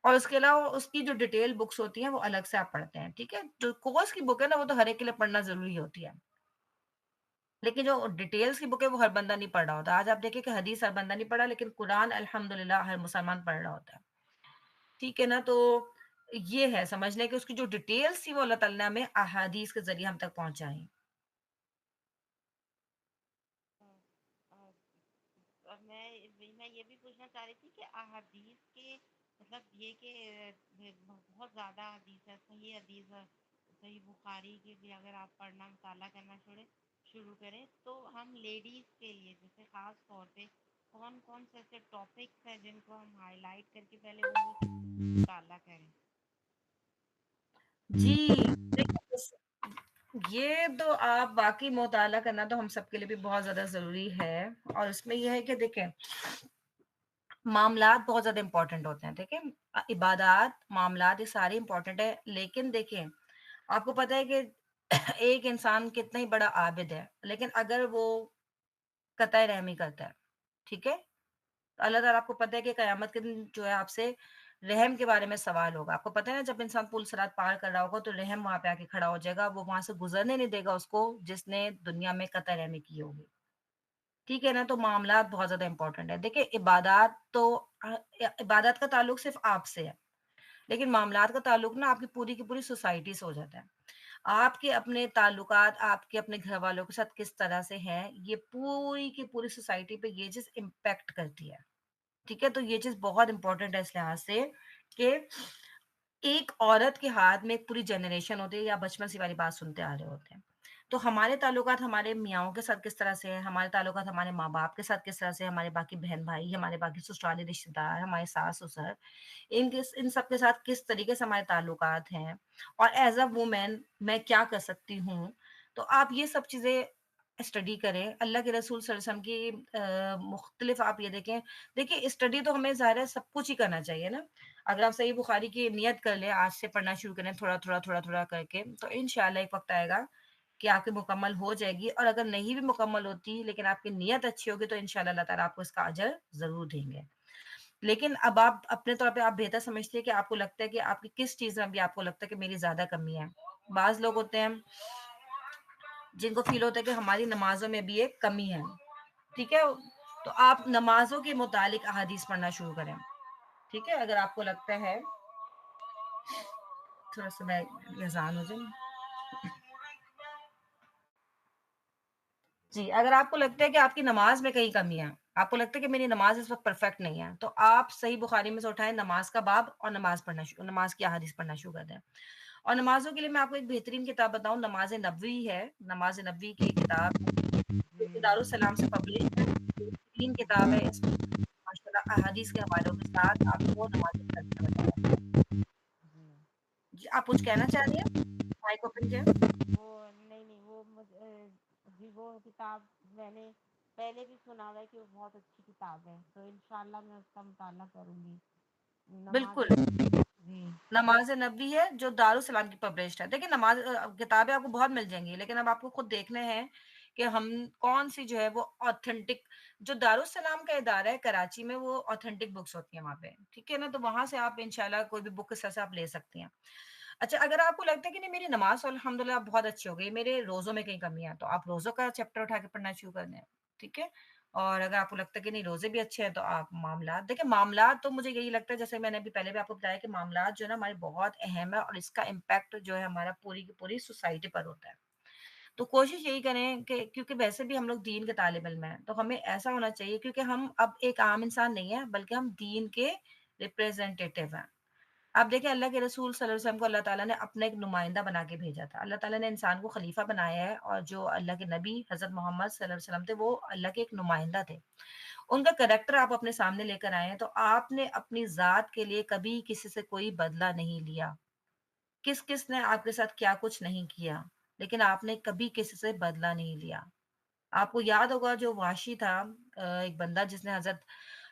[SPEAKER 2] اور اس کے علاوہ اس کی جو ڈیٹیل بکس ہوتی ہیں وہ الگ سے آپ پڑھتے ہیں. ٹھیک ہے، جو کورس کی بک ہے نا وہ تو ہر ایک کے لیے پڑھنا ضروری ہوتی ہے، لیکن جو ڈیٹیلز کی بک ہے وہ ہر بندہ نہیں پڑھ رہا ہوتا. آج آپ دیکھیں کہ حدیث ہر بندہ نہیں پڑھا لیکن قرآن الحمدللہ ہر مسلمان پڑھ رہا ہوتا ہے. ٹھیک ہے نا، تو یہ ہے سمجھنے کہ اس کی جو ڈیٹیلز تھی وہ اللہ تعالیٰ نے ہمیں احادیث کے ذریعے ہم تک پہنچائیں.
[SPEAKER 3] اور میں یہ بھی پوچھنا چاہ رہی تھی کہ احادیث کے مطلب یہ کہ بہت زیادہ حدیث ہے، صحیح حدیث ہے، صحیح بخاری کی بھی اگر آپ پڑھنا مطالعہ کرنا شروع کریں تو ہم لیڈیز کے لیے جیسے خاص طور پہ کون کون سے ایسے ٹاپکس ہیں جن کو ہم ہائی لائٹ کر کے پہلے ان کو مطالعہ کریں.
[SPEAKER 2] جی دیکھیں یہ تو آپ واقعی مطالعہ کرنا تو ہم سب کے لیے بھی بہت زیادہ ضروری ہے، اور اس میں یہ ہے کہ دیکھیں معاملات بہت زیادہ امپورٹنٹ ہوتے ہیں، ٹھیک ہے، عبادات معاملات یہ سارے امپورٹنٹ ہے، لیکن دیکھیں آپ کو پتہ ہے کہ ایک انسان کتنا ہی بڑا عابد ہے، لیکن اگر وہ قطع رحمی کرتا ہے، ٹھیک ہے، تو اللہ تعالیٰ آپ کو پتہ ہے کہ قیامت کے دن جو ہے آپ سے رحم کے بارے میں سوال ہوگا. آپ کو پتہ ہے نا جب انسان پل صراط پار کر رہا ہوگا تو رحم وہاں پہ آ کے کھڑا ہو جائے گا، وہ وہاں سے گزرنے نہیں دے گا اس کو جس نے دنیا میں قطع رحمی کی ہوگی. ٹھیک ہے نا، تو معاملات بہت زیادہ امپورٹنٹ ہے. دیکھیں عبادات تو عبادات کا تعلق صرف آپ سے ہے، لیکن معاملات کا تعلق نا آپ کی پوری سوسائٹی سے ہو جاتا ہے. آپ کے اپنے تعلقات آپ کے اپنے گھر والوں کے ساتھ کس طرح سے ہیں، یہ پوری کی پوری سوسائٹی پہ یہ چیز امپیکٹ کرتی ہے. ٹھیک ہے، تو یہ چیز بہت امپورٹنٹ ہے اس لحاظ سے کہ ایک عورت کے ہاتھ میں ایک پوری جنریشن ہوتی ہے، یا بچپن سے والی بات سنتے آ رہے ہوتے ہیں. تو ہمارے تعلقات ہمارے میاؤں کے ساتھ کس طرح سے ہیں، ہمارے تعلقات ہمارے ماں باپ کے ساتھ کس طرح سے، ہمارے باقی بہن بھائی، ہمارے باقی سسرالی رشتے دار، ہمارے ساس سسر، ان سب کے ساتھ کس طریقے سے ہمارے تعلقات ہیں، اور ایز اے وومین میں کیا کر سکتی ہوں. تو آپ یہ سب چیزیں اسٹڈی کریں. اللہ کے رسول صلی اللہ علیہ وسلم کی مختلف آپ یہ دیکھیں اسٹڈی تو ہمیں ظاہر ہے سب کچھ ہی کرنا چاہیے نا. اگر آپ صحیح بخاری کی نیت کر لیں، آج سے پڑھنا شروع کریں تھوڑا تھوڑا تھوڑا تھوڑا کر کے، تو انشاءاللہ ایک وقت آئے گا کہ آپ کی مکمل ہو جائے گی. اور اگر نہیں بھی مکمل ہوتی لیکن آپ کی نیت اچھی ہوگی تو انشاءاللہ اللہ تعالیٰ آپ کو اس کا اجر ضرور دیں گے. لیکن اب آپ اپنے طور پہ آپ بہتر سمجھتے ہیں کہ آپ کو لگتا ہے کہ آپ کی کس چیز میں بھی آپ کو لگتا ہے کہ میری زیادہ کمی ہے. بعض لوگ ہوتے ہیں جن کو فیل ہوتا ہے کہ ہماری نمازوں میں بھی ایک کمی ہے. ٹھیک ہے، تو آپ نمازوں کے متعلق احادیث پڑھنا شروع کریں. ٹھیک ہے، اگر آپ کو لگتا ہے تھوڑا سا میں اذان ہو جائے. جی، اگر آپ کو لگتا ہے کہ آپ کی نماز میں کہیں کمی ہے، آپ کو لگتا ہے کہ میری نماز اس وقت پرفیکٹ نہیں ہے، تو آپ صحیح بخاری میں سے اٹھائیں نماز کا باب اور نماز کی احادیث پڑھنا شروع کر دیں. اور نمازوں کے لیے میں آپ کو ایک بہترین کتاب بتاؤں، نماز نبوی ہے. نماز نبوی کی کتاب
[SPEAKER 3] جی
[SPEAKER 2] دارالسلام سے پبلش ہے، بہترین کتاب ہے. اس میں ماشاءاللہ احادیث کے حوالوں کے ساتھ آپ کو نماز پڑھنا بتایا ہے.
[SPEAKER 3] جی
[SPEAKER 2] جی، آپ کچھ کہنا چاہ رہی ہیں؟ مائک اوپن کیا؟
[SPEAKER 3] وہ نہیں وہ جی وہ کتاب میں نے پہلے بھی سنا ہوا ہے کہ وہ بہت اچھی کتاب ہے، تو انشاءاللہ میں اس کا مطالعہ کروں گی. نماز
[SPEAKER 2] بالکل،
[SPEAKER 3] جی
[SPEAKER 2] نماز نبوی ہے جو دارالسلام کی پبلشڈ ہے. دیکھیں نماز کتابیں آپ کو بہت مل جائیں گی، لیکن اب آپ کو خود دیکھنے ہیں کہ ہم کون سی جو ہے وہ آتھینٹک، جو دارالسلام کا ادارہ ہے کراچی میں، وہ آتھینٹک بکس ہوتی ہیں وہاں پہ. ٹھیک ہے نا، تو وہاں سے آپ انشاءاللہ کوئی بھی بک اس طرح سے آپ لے سکتے ہیں. اچھا، اگر آپ کو لگتا ہے کہ نہیں میری نماز الحمدللہ بہت اچھی ہو گئی، میرے روزوں میں کہیں کمی ہے، تو آپ روزوں کا چیپٹر اٹھا کے پڑھنا شروع کر دیں. ٹھیک ہے، اور اگر آپ کو لگتا ہے کہ نہیں روزے بھی اچھے ہیں تو آپ معاملات دیکھیں. معاملات تو مجھے یہی لگتا ہے جیسے میں نے ابھی پہلے بھی آپ کو بتایا کہ معاملات جو ہے نا ہمارے بہت اہم ہے، اور اس کا امپیکٹ جو ہے ہمارا پوری کی پوری سوسائٹی پر ہوتا ہے. تو کوشش یہی کریں کہ کیونکہ ویسے بھی ہم لوگ دین کے طالب علم ہیں، تو ہمیں ایسا ہونا چاہیے کیونکہ ہم اب ایک عام انسان نہیں ہے بلکہ ہم دین کے ریپریزنٹیٹیو ہیں. اب دیکھیں اللہ کے رسول صلی اللہ علیہ وسلم کو اللہ تعالیٰ نے اپنا ایک نمائندہ بنا کے بھیجا تھا. اللہ تعالیٰ نے انسان کو خلیفہ بنایا ہے، اور جو اللہ کے نبی حضرت محمد صلی اللہ علیہ وسلم تھے وہ اللہ کے ایک نمائندہ تھے. ان کا کریکٹر آپ اپنے سامنے لے کر آئے ہیں، تو آپ نے اپنی ذات کے لیے کبھی کسی سے کوئی بدلہ نہیں لیا. کس کس نے آپ کے ساتھ کیا کچھ نہیں کیا، لیکن آپ نے کبھی کسی سے بدلہ نہیں لیا. آپ کو یاد ہوگا جو واشی تھا، ایک بندہ جس نے حضرت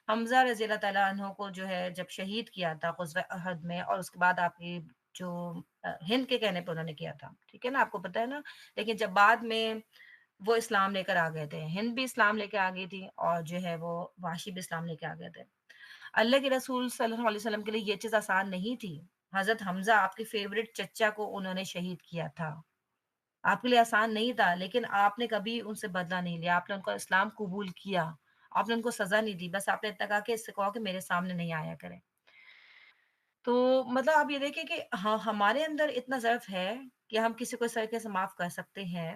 [SPEAKER 2] حمزہ رضی اللہ تعالیٰ عنہ کو جو ہے جب شہید کیا تھا غزوہ احد میں، اور اس کے بعد آپ کی جو ہند کے کہنے پہ انہوں نے کیا تھا. ٹھیک ہے نا، آپ کو پتہ ہے نا. لیکن جب بعد میں وہ اسلام لے کر آ گئے تھے، ہند بھی اسلام لے کے آ گئی تھی، اور جو ہے وہ واشی بھی اسلام لے کے آ گئے تھے. اللہ کے رسول صلی اللہ علیہ وسلم کے لیے یہ چیز آسان نہیں تھی. حضرت حمزہ آپ کے فیورٹ چچا کو انہوں نے شہید کیا تھا. آپ کے لیے آسان نہیں تھا، لیکن آپ نے کبھی ان سے بدلہ نہیں لیا. آپ نے ان کا اسلام قبول کیا، آپ نے ان کو سزا نہیں دی، بس آپ نے اتنا کہا کہ اس سے کہو کہ میرے سامنے نہیں آیا کرے. تو مطلب آپ یہ دیکھیں کہ ہاں ہمارے اندر اتنا ضعف ہے کہ ہم کسی کو اس طریقے سے معاف کر سکتے ہیں.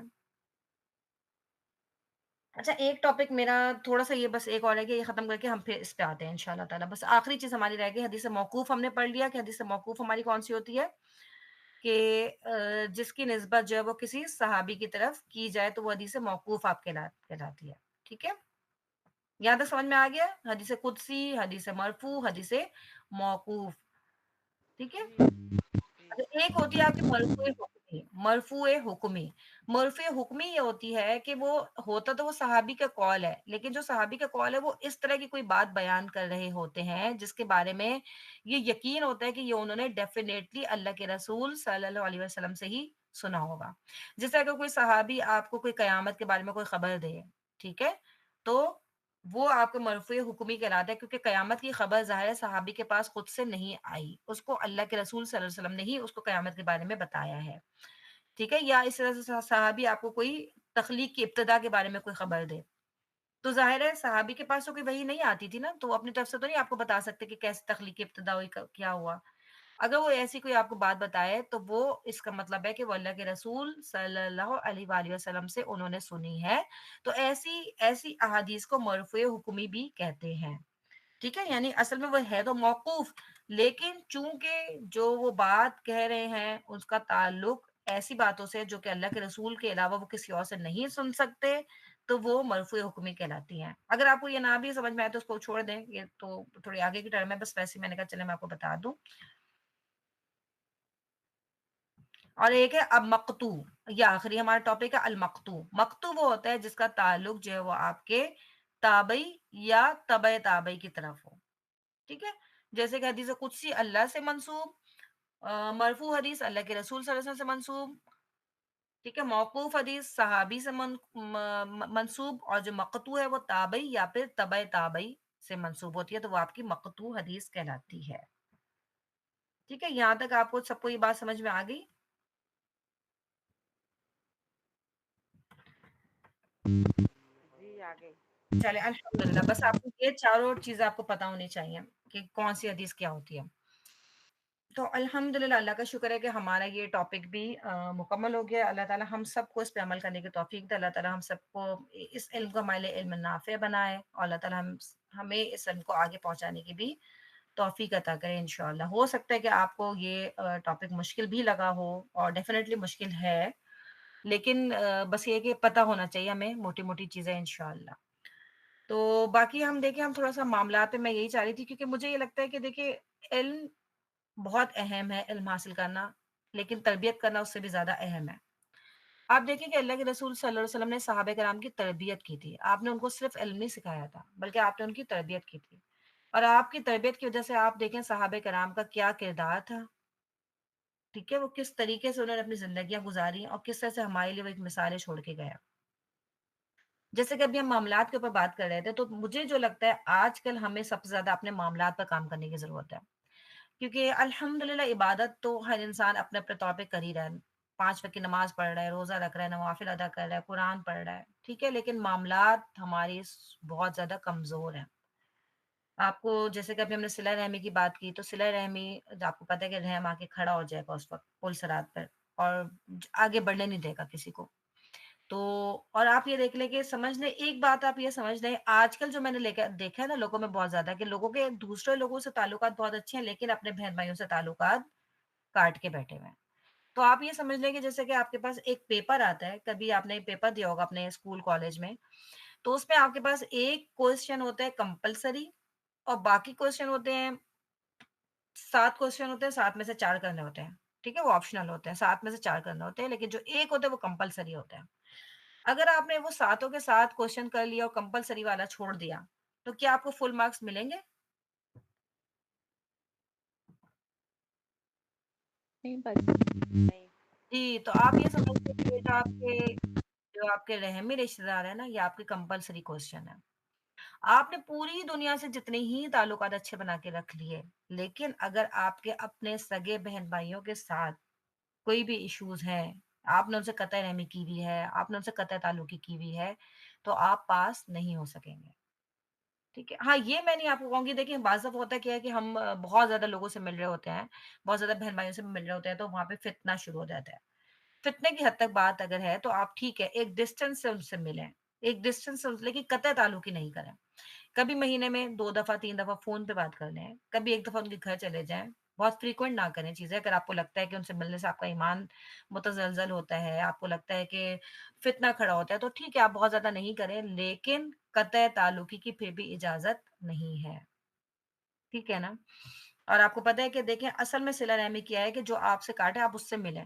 [SPEAKER 2] اچھا، ایک ٹاپک میرا تھوڑا سا یہ بس ایک اور ہے کہ یہ ختم کر کے ہم پھر اس پہ آتے ہیں انشاءاللہ تعالیٰ. بس آخری چیز ہماری رہ گئی حدیث موقوف. ہم نے پڑھ لیا کہ حدیث موقوف ہماری کون سی ہوتی ہے، کہ جس کی نسبت جو ہے وہ کسی صحابی کی طرف کی جائے تو وہ حدیث موقوف آپ کہلاتی ہے. ٹھیک ہے، یہاں تک سمجھ میں آ گیا. حدیث قدسی، حدیث مرفوع، حدیث موقوف. ٹھیک ہے،
[SPEAKER 3] جی جی
[SPEAKER 2] اچھا، ایک ہوتی ہے آپ کی مرفوع حکمی. مرفوع حکمی مرفوع حکمی یہ ہوتی ہے کہ وہ ہوتا تو وہ صحابی کا قول ہے، لیکن جو صحابی کا قول ہے وہ اس طرح کی کوئی بات بیان کر رہے ہوتے ہیں جس کے بارے میں یہ یقین ہوتا ہے کہ یہ انہوں نے ڈیفینیٹلی اللہ کے رسول صلی اللہ علیہ وسلم سے ہی سنا ہوگا۔ جیسے اگر کوئی صحابی آپ کو کوئی قیامت کے بارے میں کوئی خبر دے، ٹھیک ہے، تو وہ آپ کو مرفوع حکمی کہلاتا ہے، کیونکہ قیامت کی خبر ظاہر ہے صحابی کے پاس خود سے نہیں آئی، اس کو اللہ کے رسول صلی اللہ علیہ وسلم نے ہی اس کو قیامت کے بارے میں بتایا ہے، ٹھیک ہے، یا اس طرح سے صحابی آپ کو کوئی تخلیق کی ابتدا کے بارے میں کوئی خبر دے، تو ظاہر ہے صحابی کے پاس تو کوئی وحی نہیں آتی تھی نا، تو وہ اپنی طرف سے تو نہیں آپ کو بتا سکتے کہ کیسے تخلیق کی ابتدا ہوئی، کیا ہوا۔ اگر وہ ایسی کوئی آپ کو بات بتائے تو وہ اس کا مطلب ہے کہ وہ اللہ کے رسول صلی اللہ علیہ وآلہ وسلم سے انہوں نے سنی ہے، تو ایسی ایسی احادیث کو مرفوع حکمی بھی کہتے ہیں، ٹھیک ہے، یعنی اصل میں وہ ہے تو موقوف، لیکن چونکہ جو وہ بات کہہ رہے ہیں اس کا تعلق ایسی باتوں سے جو کہ اللہ کے رسول کے علاوہ وہ کسی اور سے نہیں سن سکتے، تو وہ مرفوع حکمی کہلاتی ہیں۔ اگر آپ کو یہ نہ بھی سمجھ میں آئے تو اس کو چھوڑ دیں، یہ تو تھوڑی آگے کی ٹرم ہے، بس ویسے ہی میں نے کہا چلے میں آپ کو بتا دوں۔ اور ایک ہے اب مقتو، یہ آخری ہمارا ٹاپک ہے المقتو۔ مقتو وہ ہوتا ہے جس کا تعلق جو ہے وہ آپ کے تابعی یا تبع تابعی کی طرف ہو، ٹھیک ہے، جیسے کہ حدیث قدسی اللہ سے منسوب، مرفوع حدیث اللہ کے رسول صلی اللہ علیہ وسلم سے منسوب، ٹھیک ہے، موقوف حدیث صحابی سے منسوب، اور جو مقتو ہے وہ تابعی یا پھر تبع تابعی سے منسوب ہوتی ہے، تو وہ آپ کی مقتو حدیث کہلاتی ہے، ٹھیک ہے، یہاں تک آپ کو سب کو یہ بات سمجھ میں آ گئی؟
[SPEAKER 3] جی آگے
[SPEAKER 2] چلے الحمدللہ، بس آپ کو یہ چاروں چیزیں آپ کو پتہ ہونی چاہیے کہ کون سی حدیث کیا ہوتی ہے۔ تو الحمدللہ اللہ کا شکر ہے کہ ہمارا یہ ٹاپک بھی مکمل ہو گیا۔ اللہ تعالیٰ ہم سب کو اس پہ عمل کرنے کی توفیق دے، اللہ تعالیٰ ہم سب کو اس علم کو ہمارے لیے علم نافع بنائے، اور اللہ تعالیٰ ہمیں اس علم کو آگے پہنچانے کی بھی توفیق عطا کرے انشاءاللہ۔ ہو سکتا ہے کہ آپ کو یہ ٹاپک مشکل بھی لگا ہو، اور ڈیفینیٹلی مشکل ہے، لیکن بس یہ کہ پتہ ہونا چاہیے ہمیں موٹی موٹی چیزیں انشاءاللہ۔ تو باقی ہم دیکھیں، ہم تھوڑا سا معاملات پہ میں یہی چاہ رہی تھی، کیونکہ مجھے یہ لگتا ہے کہ دیکھیں علم بہت اہم ہے، علم حاصل کرنا، لیکن تربیت کرنا اس سے بھی زیادہ اہم ہے۔ آپ دیکھیں کہ اللہ کے رسول صلی اللہ علیہ وسلم نے صحابہ کرام کی تربیت کی تھی، آپ نے ان کو صرف علم نہیں سکھایا تھا بلکہ آپ نے ان کی تربیت کی تھی، اور آپ کی تربیت کی وجہ سے آپ دیکھیں صحابہ کرام کا کیا کردار تھا، ٹھیک ہے، وہ کس طریقے سے انہوں نے اپنی زندگیاں گزاری اور کس طرح سے ہمارے لیے وہ ایک مثالیں چھوڑ کے گیا۔ جیسے کہ ابھی ہم معاملات کے اوپر بات کر رہے تھے، تو مجھے جو لگتا ہے آج کل ہمیں سب سے زیادہ اپنے معاملات پر کام کرنے کی ضرورت ہے، کیونکہ الحمدللہ عبادت تو ہر انسان اپنے اپنے طور پہ کر ہی رہا ہے، 5 وقت کی نماز پڑھ رہا ہے، روزہ رکھ رہا ہے، نوافل ادا کر رہا ہے، قرآن پڑھ رہا ہے، ٹھیک ہے، لیکن معاملات ہماری بہت زیادہ کمزور ہیں۔ آپ کو جیسے کہ ابھی ہم نے صلہ رحمی کی بات کی، تو صلہ رحمی آپ کو پتہ ہے کہ رحم آ کے کھڑا ہو جائے گا اس وقت پل صراط پر، اور آگے بڑھنے نہیں دے گا کسی کو۔ تو اور آپ یہ دیکھ لیں کہ سمجھ لیں، ایک بات آپ یہ سمجھ لیں، آج کل جو میں نے دیکھا ہے نا لوگوں میں بہت زیادہ، کہ لوگوں کے دوسرے لوگوں سے تعلقات بہت اچھے ہیں لیکن اپنے بہن بھائیوں سے تعلقات کاٹ کے بیٹھے ہوئے ہیں۔ تو آپ یہ سمجھ لیں کہ جیسے کہ آپ کے پاس ایک پیپر آتا ہے، کبھی آپ نے پیپر دیا ہوگا اپنے اسکول کالج میں، تو اس میں آپ کے پاس ایک کوشچن ہوتا ہے کمپلسری، اور باقی کوشچن ہوتے ہیں 7 کوشچن ہوتے ہیں، 7 میں سے 4 کرنے ہوتے ہیں، ٹھیک ہے، وہ آپشنل ہوتے ہیں، 7 میں سے 4 کرنے ہوتے ہیں، لیکن جو ایک ہوتا ہے وہ کمپلسری ہوتا ہے۔ اگر آپ نے وہ ساتوں کے ساتھ کوشچن کر لیا اور کمپلسری والا چھوڑ دیا، تو کیا آپ کو فل مارکس ملیں گے؟
[SPEAKER 1] نہیں بچ
[SPEAKER 3] نہیں
[SPEAKER 2] جی، تو آپ یہ سمجھتے کہ یہ جو آپ کے رحمی رشتے دار ہیں نا، یہ آپ کے کمپلسری کوشچن ہے۔ آپ نے پوری دنیا سے جتنے ہی تعلقات اچھے بنا کے رکھ لیے، لیکن اگر آپ کے اپنے سگے بہن بھائیوں کے ساتھ کوئی بھی ایشوز ہیں، آپ نے ان سے قطع رحمی کی ہوئی ہے، آپ نے ان سے قطع تعلقی کی ہوئی ہے، تو آپ پاس نہیں ہو سکیں گے، ٹھیک ہے۔ ہاں، یہ میں نہیں آپ کو کہوں گی، دیکھیں بعض دفعہ ہوتا کیا ہے کہ ہم بہت زیادہ لوگوں سے مل رہے ہوتے ہیں، بہت زیادہ بہن بھائیوں سے مل رہے ہوتے ہیں، تو وہاں پہ فتنہ شروع ہو جاتا ہے۔ فتنے کی حد تک بات اگر ہے تو آپ ٹھیک ہے ایک ڈسٹینس سے ان سے ملیں، ایک ڈسٹینس سے لیکن قطع تعلق ہی نہیں کریں۔ کبھی مہینے میں 2 دفعہ 3 دفعہ فون پہ بات کر لیں، کبھی ایک دفعہ ان کے گھر چلے جائیں، بہت فریکوینٹ نہ کریں چیزیں۔ اگر آپ کو لگتا ہے کہ ان سے ملنے سے آپ کا ایمان متزلزل ہوتا ہے، آپ کو لگتا ہے کہ فتنہ کھڑا ہوتا ہے، تو ٹھیک ہے آپ بہت زیادہ نہیں کریں، لیکن قطع تعلقی کی پھر بھی اجازت نہیں ہے، ٹھیک ہے نا۔ اور آپ کو پتہ ہے کہ دیکھیں اصل میں صلہ رحمی کیا ہے کہ جو آپ سے کاٹے آپ اس سے ملیں،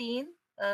[SPEAKER 2] 3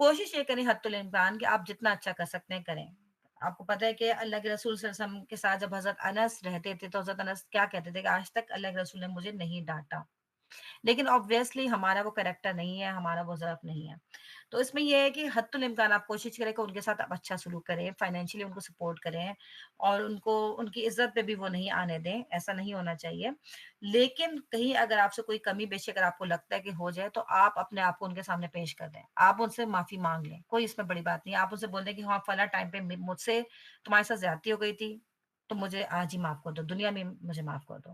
[SPEAKER 2] کوشش یہ کریں حد الامکان کہ آپ جتنا اچھا کر سکتے ہیں کریں. آپ کو پتہ ہے کہ اللہ کے رسول صلی اللہ علیہ وسلم کے ساتھ جب حضرت انس رہتے تھے تو حضرت انس کیا کہتے تھے کہ آج تک اللہ کے رسول نے مجھے نہیں ڈانٹا. لیکن obviously ہمارا وہ کریکٹر نہیں ہے، ہمارا وہ ضعف نہیں ہے. تو اس میں یہ ہے کہ حد الامکان آپ کوشش کریں کہ ان کے ساتھ آپ اچھا سلوک کریں، فائنینشلی ان کو سپورٹ کریں اور ان کو ان کی عزت پہ بھی وہ نہیں آنے دیں، ایسا نہیں ہونا چاہیے. لیکن کہیں اگر آپ سے کوئی کمی بیشی اگر آپ کو لگتا ہے کہ ہو جائے تو آپ اپنے آپ کو ان کے سامنے پیش کر دیں، آپ ان سے معافی مانگ لیں، کوئی اس میں بڑی بات نہیں. آپ ان سے بول دیں کہ ہاں فلاں ٹائم پہ مجھ سے تمہارے ساتھ زیادتی ہو گئی تھی تو مجھے آج ہی معاف کر دو، دنیا میں مجھے معاف کر دو.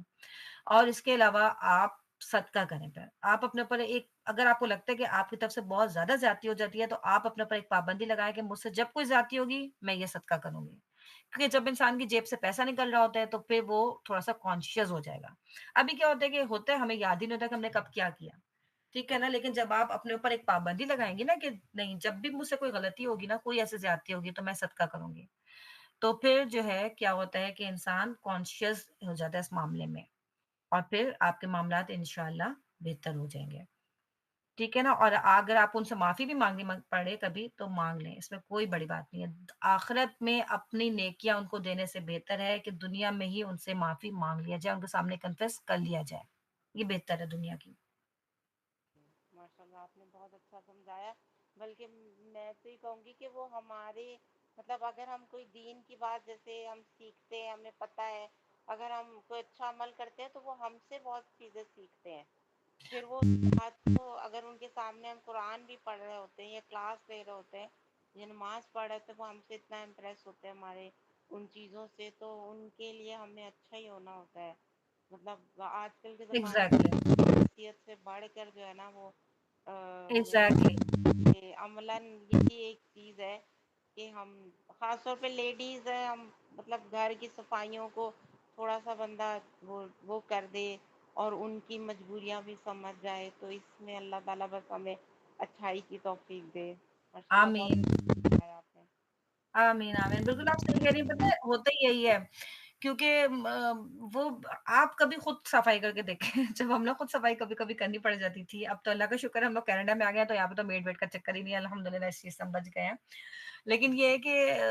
[SPEAKER 2] اور اس کے علاوہ آپ صدقہ کریں پھر آپ اپنے اوپر ایک اگر آپ کو لگتا ہے کہ آپ کی طرف سے بہت زیادہ زیادتی ہو جاتی ہے تو آپ اپنے اوپر ایک پابندی لگائیں کہ مجھ سے جب کوئی زیادتی ہوگی میں یہ صدقہ کروں گی. کیونکہ جب انسان کی جیب سے پیسہ نکل رہا ہوتا ہے تو پھر وہ تھوڑا سا کانشیس ہو جائے گا. ابھی کیا ہوتا ہے کہ ہوتا ہے ہمیں یاد ہی نہیں ہوتا کہ ہم نے کب کیا کیا، ٹھیک ہے نا. لیکن جب آپ اپنے اوپر ایک پابندی لگائیں گے نا کہ نہیں جب بھی مجھ سے کوئی غلطی ہوگی نا کوئی ایسی زیادتی ہوگی تو میں صدقہ کروں گی، تو پھر جو ہے کیا ہوتا ہے کہ انسان کانشیس ہو جاتا ہے اس معاملے میں اور پھر آپ کے معاملات انشاءاللہ بہتر ہو جائیں گے. ٹھیک ہے نا. اور اگر آپ ان سے معافی بھی مانگنی پڑے کبھی تو مانگ لیں، اس میں کوئی بڑی بات نہیں ہے. آخرت میں اپنی نیکیاں ان کو دینے سے بہتر ہے کہ دنیا میں ہی ان سے معافی مانگ لیا جائے، ان کے سامنے کنفیس کر لیا جائے، یہ بہتر ہے دنیا کی.
[SPEAKER 3] ماشاء اللہ آپ نے بہت اچھا سمجھایا. بلکہ میں تو یہ کہوں گی کہ وہ ہمارے مطلب اگر ہم کوئی دین کی بات جیسے ہم سیکھتے ہیں ہمیں پتہ ہے اگر ہم کوئی اچھا عمل کرتے ہیں تو وہ ہم سے بہت چیزیں سیکھتے ہیں. پھر وہ بات کو اگر ان کے سامنے ہم قرآن بھی پڑھ رہے ہوتے ہیں یا کلاس لے رہے ہوتے ہیں یا نماز پڑھ رہے ہوتے ہیں وہ ہم سے اتنا امپریس ہوتے ہیں ہمارے ان چیزوں سے تو ان کے لیے ہمیں اچھا ہی ہونا ہوتا ہے. مطلب آج کل کے زمانے
[SPEAKER 2] ایگزیکٹلی
[SPEAKER 3] میں حیثیت سے بڑھ کر جو ہے نا وہ
[SPEAKER 2] ایگزیکٹلی
[SPEAKER 3] عملاً یہی ایک چیز ہے کہ ہم خاص طور پہ لیڈیز ہیں ہم مطلب گھر کی صفائیوں کو تھوڑا سا بندہ وہ کر دے اور ان کی مجبوریاں بھی سمجھ جائے تو اس میں اللہ تعالیٰ بس ہمیں اچھائی کی توفیق دے. ماشاء اللہ بہت
[SPEAKER 2] آمین
[SPEAKER 3] اچھا ہے آپ نے.
[SPEAKER 2] آمین آمین. بالکل آپ صحیح کہہ رہی ہیں. پتہ ہے ہوتا ہی یہی ہے کیونکہ وہ آپ کبھی خود صفائی کر کے دیکھیں جب ہم لوگ خود صفائی کبھی کبھی کرنی پڑ جاتی تھی. اب تو اللہ کا شکر ہے ہم لوگ کینیڈا میں آ گئے ہیں تو یہاں پہ تو میڈ ویڈ کا چکر ہی نہیں ہے الحمد للہ اس چیز سے ہم بچ گئے ہیں. لیکن یہ ہے کہ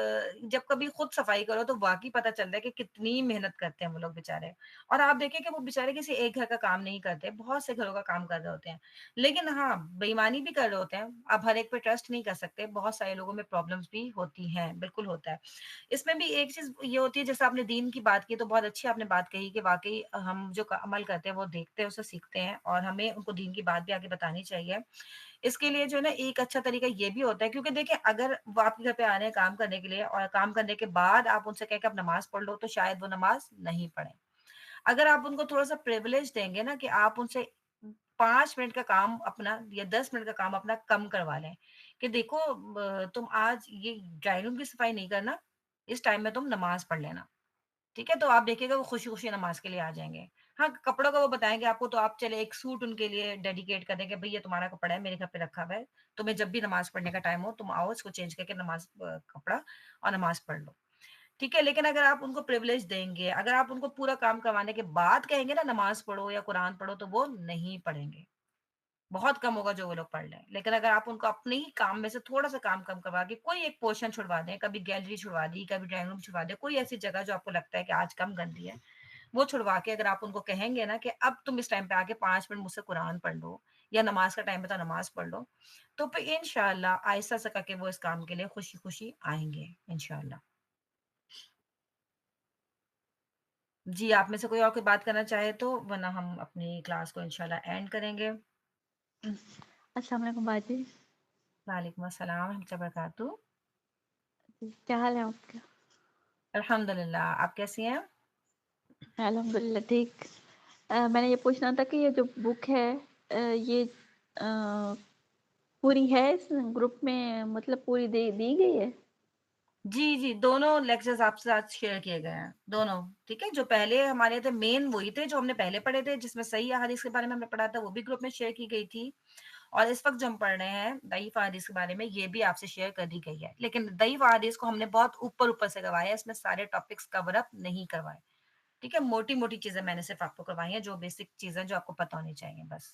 [SPEAKER 2] جب کبھی خود صفائی کرو تو واقعی پتہ چلتا ہے کہ کتنی محنت کرتے ہیں وہ لوگ بےچارے. اور آپ دیکھیں کہ وہ بےچارے کسی ایک گھر کا کام نہیں کرتے، بہت سے گھروں کا کام کر رہے ہوتے ہیں. لیکن ہاں بےایمانی بھی کر رہے ہوتے ہیں. آپ ہر ایک پہ ٹرسٹ نہیں کر سکتے، بہت سارے لوگوں میں پرابلمس بھی ہوتی ہیں، بالکل ہوتا ہے. اس میں بھی ایک چیز یہ ہوتی ہے جیسے آپ نے دین کی بات کی تو بہت اچھی آپ نے بات کہی کہ واقعی ہم جو عمل کرتے ہیں وہ دیکھتے ہیں اسے سیکھتے ہیں اور ہمیں ان کو دین کی بات بھی آگے بتانی چاہیے. اس کے لیے جو ہے نا ایک اچھا طریقہ یہ بھی ہوتا ہے کیونکہ دیکھیں اگر وہ آپ کے گھر پہ آ رہے ہیں کام کرنے کے لیے اور کام کرنے کے بعد آپ ان سے کہیں کہ آپ نماز پڑھ لو تو شاید وہ نماز نہیں پڑھیں. اگر آپ ان کو تھوڑا سا پریولیج دیں گے نا کہ آپ ان سے 5 منٹ کا کام اپنا یا 10 منٹ کا کام اپنا کم کروا لیں کہ دیکھو تم آج یہ ڈرائنگ روم کی صفائی نہیں کرنا، اس ٹائم میں تم نماز پڑھ لینا، ٹھیک ہے. تو آپ دیکھیں گا وہ خوشی خوشی نماز کے لیے آ جائیں گے. ہاں کپڑوں کا وہ بتائیں گے آپ کو تو آپ چلے ایک سوٹ ان کے لیے ڈیڈیکیٹ کر دیں کہ بھئی یہ تمہارا کپڑا ہے میرے گھر پہ رکھا ہوا ہے، تمہیں جب بھی نماز پڑھنے کا ٹائم ہو تم آؤ اس کو چینج کر کے نماز کپڑا اور نماز پڑھ لو، ٹھیک ہے. لیکن اگر آپ ان کو پریولیج دیں گے، اگر آپ ان کو پورا کام کروانے کے بعد کہیں گے نا نماز پڑھو یا قرآن پڑھو تو وہ نہیں پڑھیں گے. بہت کم ہوگا جو وہ لوگ پڑھ لیں. لیکن اگر آپ ان کو اپنے ہی کام میں سے تھوڑا سا کام کم کروا کے کوئی ایک پورشن چھڑوا دیں، کبھی گیلری چھڑوا دی، کبھی ڈرائنگ روم چھڑوا دیں، کوئی ایسی جگہ جو آپ کو لگتا ہے کہ آج کم گندی ہے وہ چھڑوا کے اگر آپ ان کو کہیں گے نا کہ اب تم اس ٹائم پہ آ کے 5 منٹ مجھ سے قرآن پڑھ لو یا نماز کا ٹائم پہ تو نماز پڑھ لو تو پھر انشاءاللہ آہستہ سے کر کے وہ اس کام کے لیے خوشی خوشی آئیں گے انشاءاللہ. جی آپ میں سے کوئی اور کوئی بات کرنا چاہے تو ورنہ ہم اپنی کلاس کو انشاءاللہ اینڈ کریں گے.
[SPEAKER 4] السلام علیکم باجی.
[SPEAKER 2] وعلیکم السلام ورحمۃ اللہ وبرکاتہ.
[SPEAKER 4] کیا حال ہے آپ کا؟
[SPEAKER 2] الحمد للہ. آپ کیسی ہیں؟
[SPEAKER 4] الحمد للہ ٹھیک. میں نے یہ پوچھنا تھا کہ یہ جو بک ہے یہ پوری ہے اس گروپ میں مطلب پوری دی گئی ہے؟
[SPEAKER 2] جی جی دونوں لیکچرز آپ سے ساتھ شیئر کیے گئے ہیں دونوں، ٹھیک ہے. جو پہلے ہمارے تھے مین وہی تھے جو ہم نے پہلے پڑھے تھے جس میں صحیح احادیث کے بارے میں ہم نے پڑھا تھا وہ بھی گروپ میں شیئر کی گئی تھی. اور اس وقت جو ہم پڑھ رہے ہیں ضعیف احادیث کے بارے میں یہ بھی آپ سے شیئر کر دی گئی ہے. لیکن ضعیف احادیث کو ہم نے بہت اوپر سے کروایا، اس میں سارے ٹاپکس کور اپ نہیں کروائے، ٹھیک ہے. موٹی موٹی چیزیں میں نے صرف آپ کو کروائی ہیں جو بیسک چیزیں جو آپ کو پتہ ہونی چاہیے بس.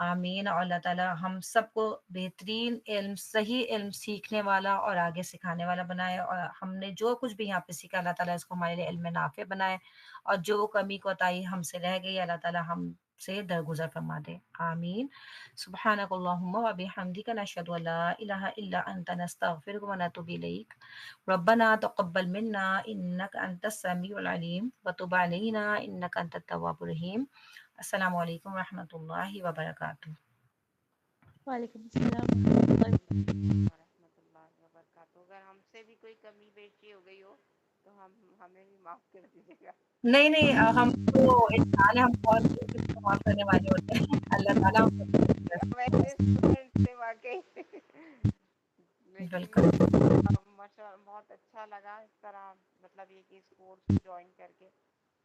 [SPEAKER 2] آمین. اور اللہ تعالیٰ ہم سب کو بہترین علم، صحیح علم سیکھنے والا اور آگے سکھانے والا بنائے، اور ہم نے جو کچھ بھی یہاں پہ سیکھا اللہ تعالیٰ اس کو ہمارے لیے علم نافع بنائے، اور جو کمی کوتاہی ہم سے رہ گئی اللہ تعالیٰ ہم سے درگزر فرما دے. آمین. سبحانک اللہم و بحمدک نشہد ان لا الہ الا انت نستغفرک و نتوب الیک. ربنا تقبل منا انک انت السمیع العلیم وتب علینا انک انت التواب الرحیم. السلام علیکم ورحمۃ اللہ وبرکاتہ.
[SPEAKER 4] وعلیکم السلام ورحمۃ اللہ وبرکاتہ.
[SPEAKER 1] ورحمۃ اللہ وبرکاتہ. اگر ہم سے بھی کوئی کمی بیشی ہو گئی ہو تو ہمیں بھی معاف کر دیجیے گا.
[SPEAKER 2] نہیں ہم تو انسان ہیں، ہم کون معاف کرنے والے ہوتے ہیں. اللہ تعالیٰ ہم کو
[SPEAKER 1] ویسے اسٹوڈنٹ سے واقعی لیکن
[SPEAKER 2] بالکل.
[SPEAKER 1] بہت اچھا لگا اس طرح، مطلب یہ کہ اس کورس کو جوائن کر کے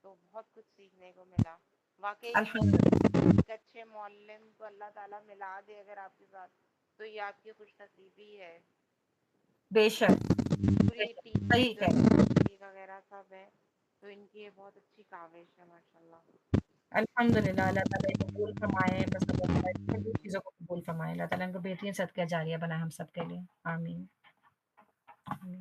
[SPEAKER 1] تو بہت کچھ سیکھنے کو ملا. واقعی
[SPEAKER 2] الحمد
[SPEAKER 1] ایک اچھے معلم کو اللہ تعالیٰ ملا دے اگر آپ کے ساتھ تو یہ آپ کی خوش نصیبی ہے.
[SPEAKER 2] بے شک
[SPEAKER 1] پوری ٹیم
[SPEAKER 2] صحیح
[SPEAKER 1] جو
[SPEAKER 2] ہے.
[SPEAKER 1] وغیرہ سب ہے تو ان کی یہ بہت اچھی کاوش ہے ماشاء اللہ.
[SPEAKER 2] الحمد للہ. اللہ تعالیٰ قبول فرمائے، بس اللہ تعالیٰ ان چیزوں کو قبول فرمائے. اللہ تعالیٰ ان کو بہترین صدقہ جاریہ بنائے ہم سب کے لیے. آمین. آمین.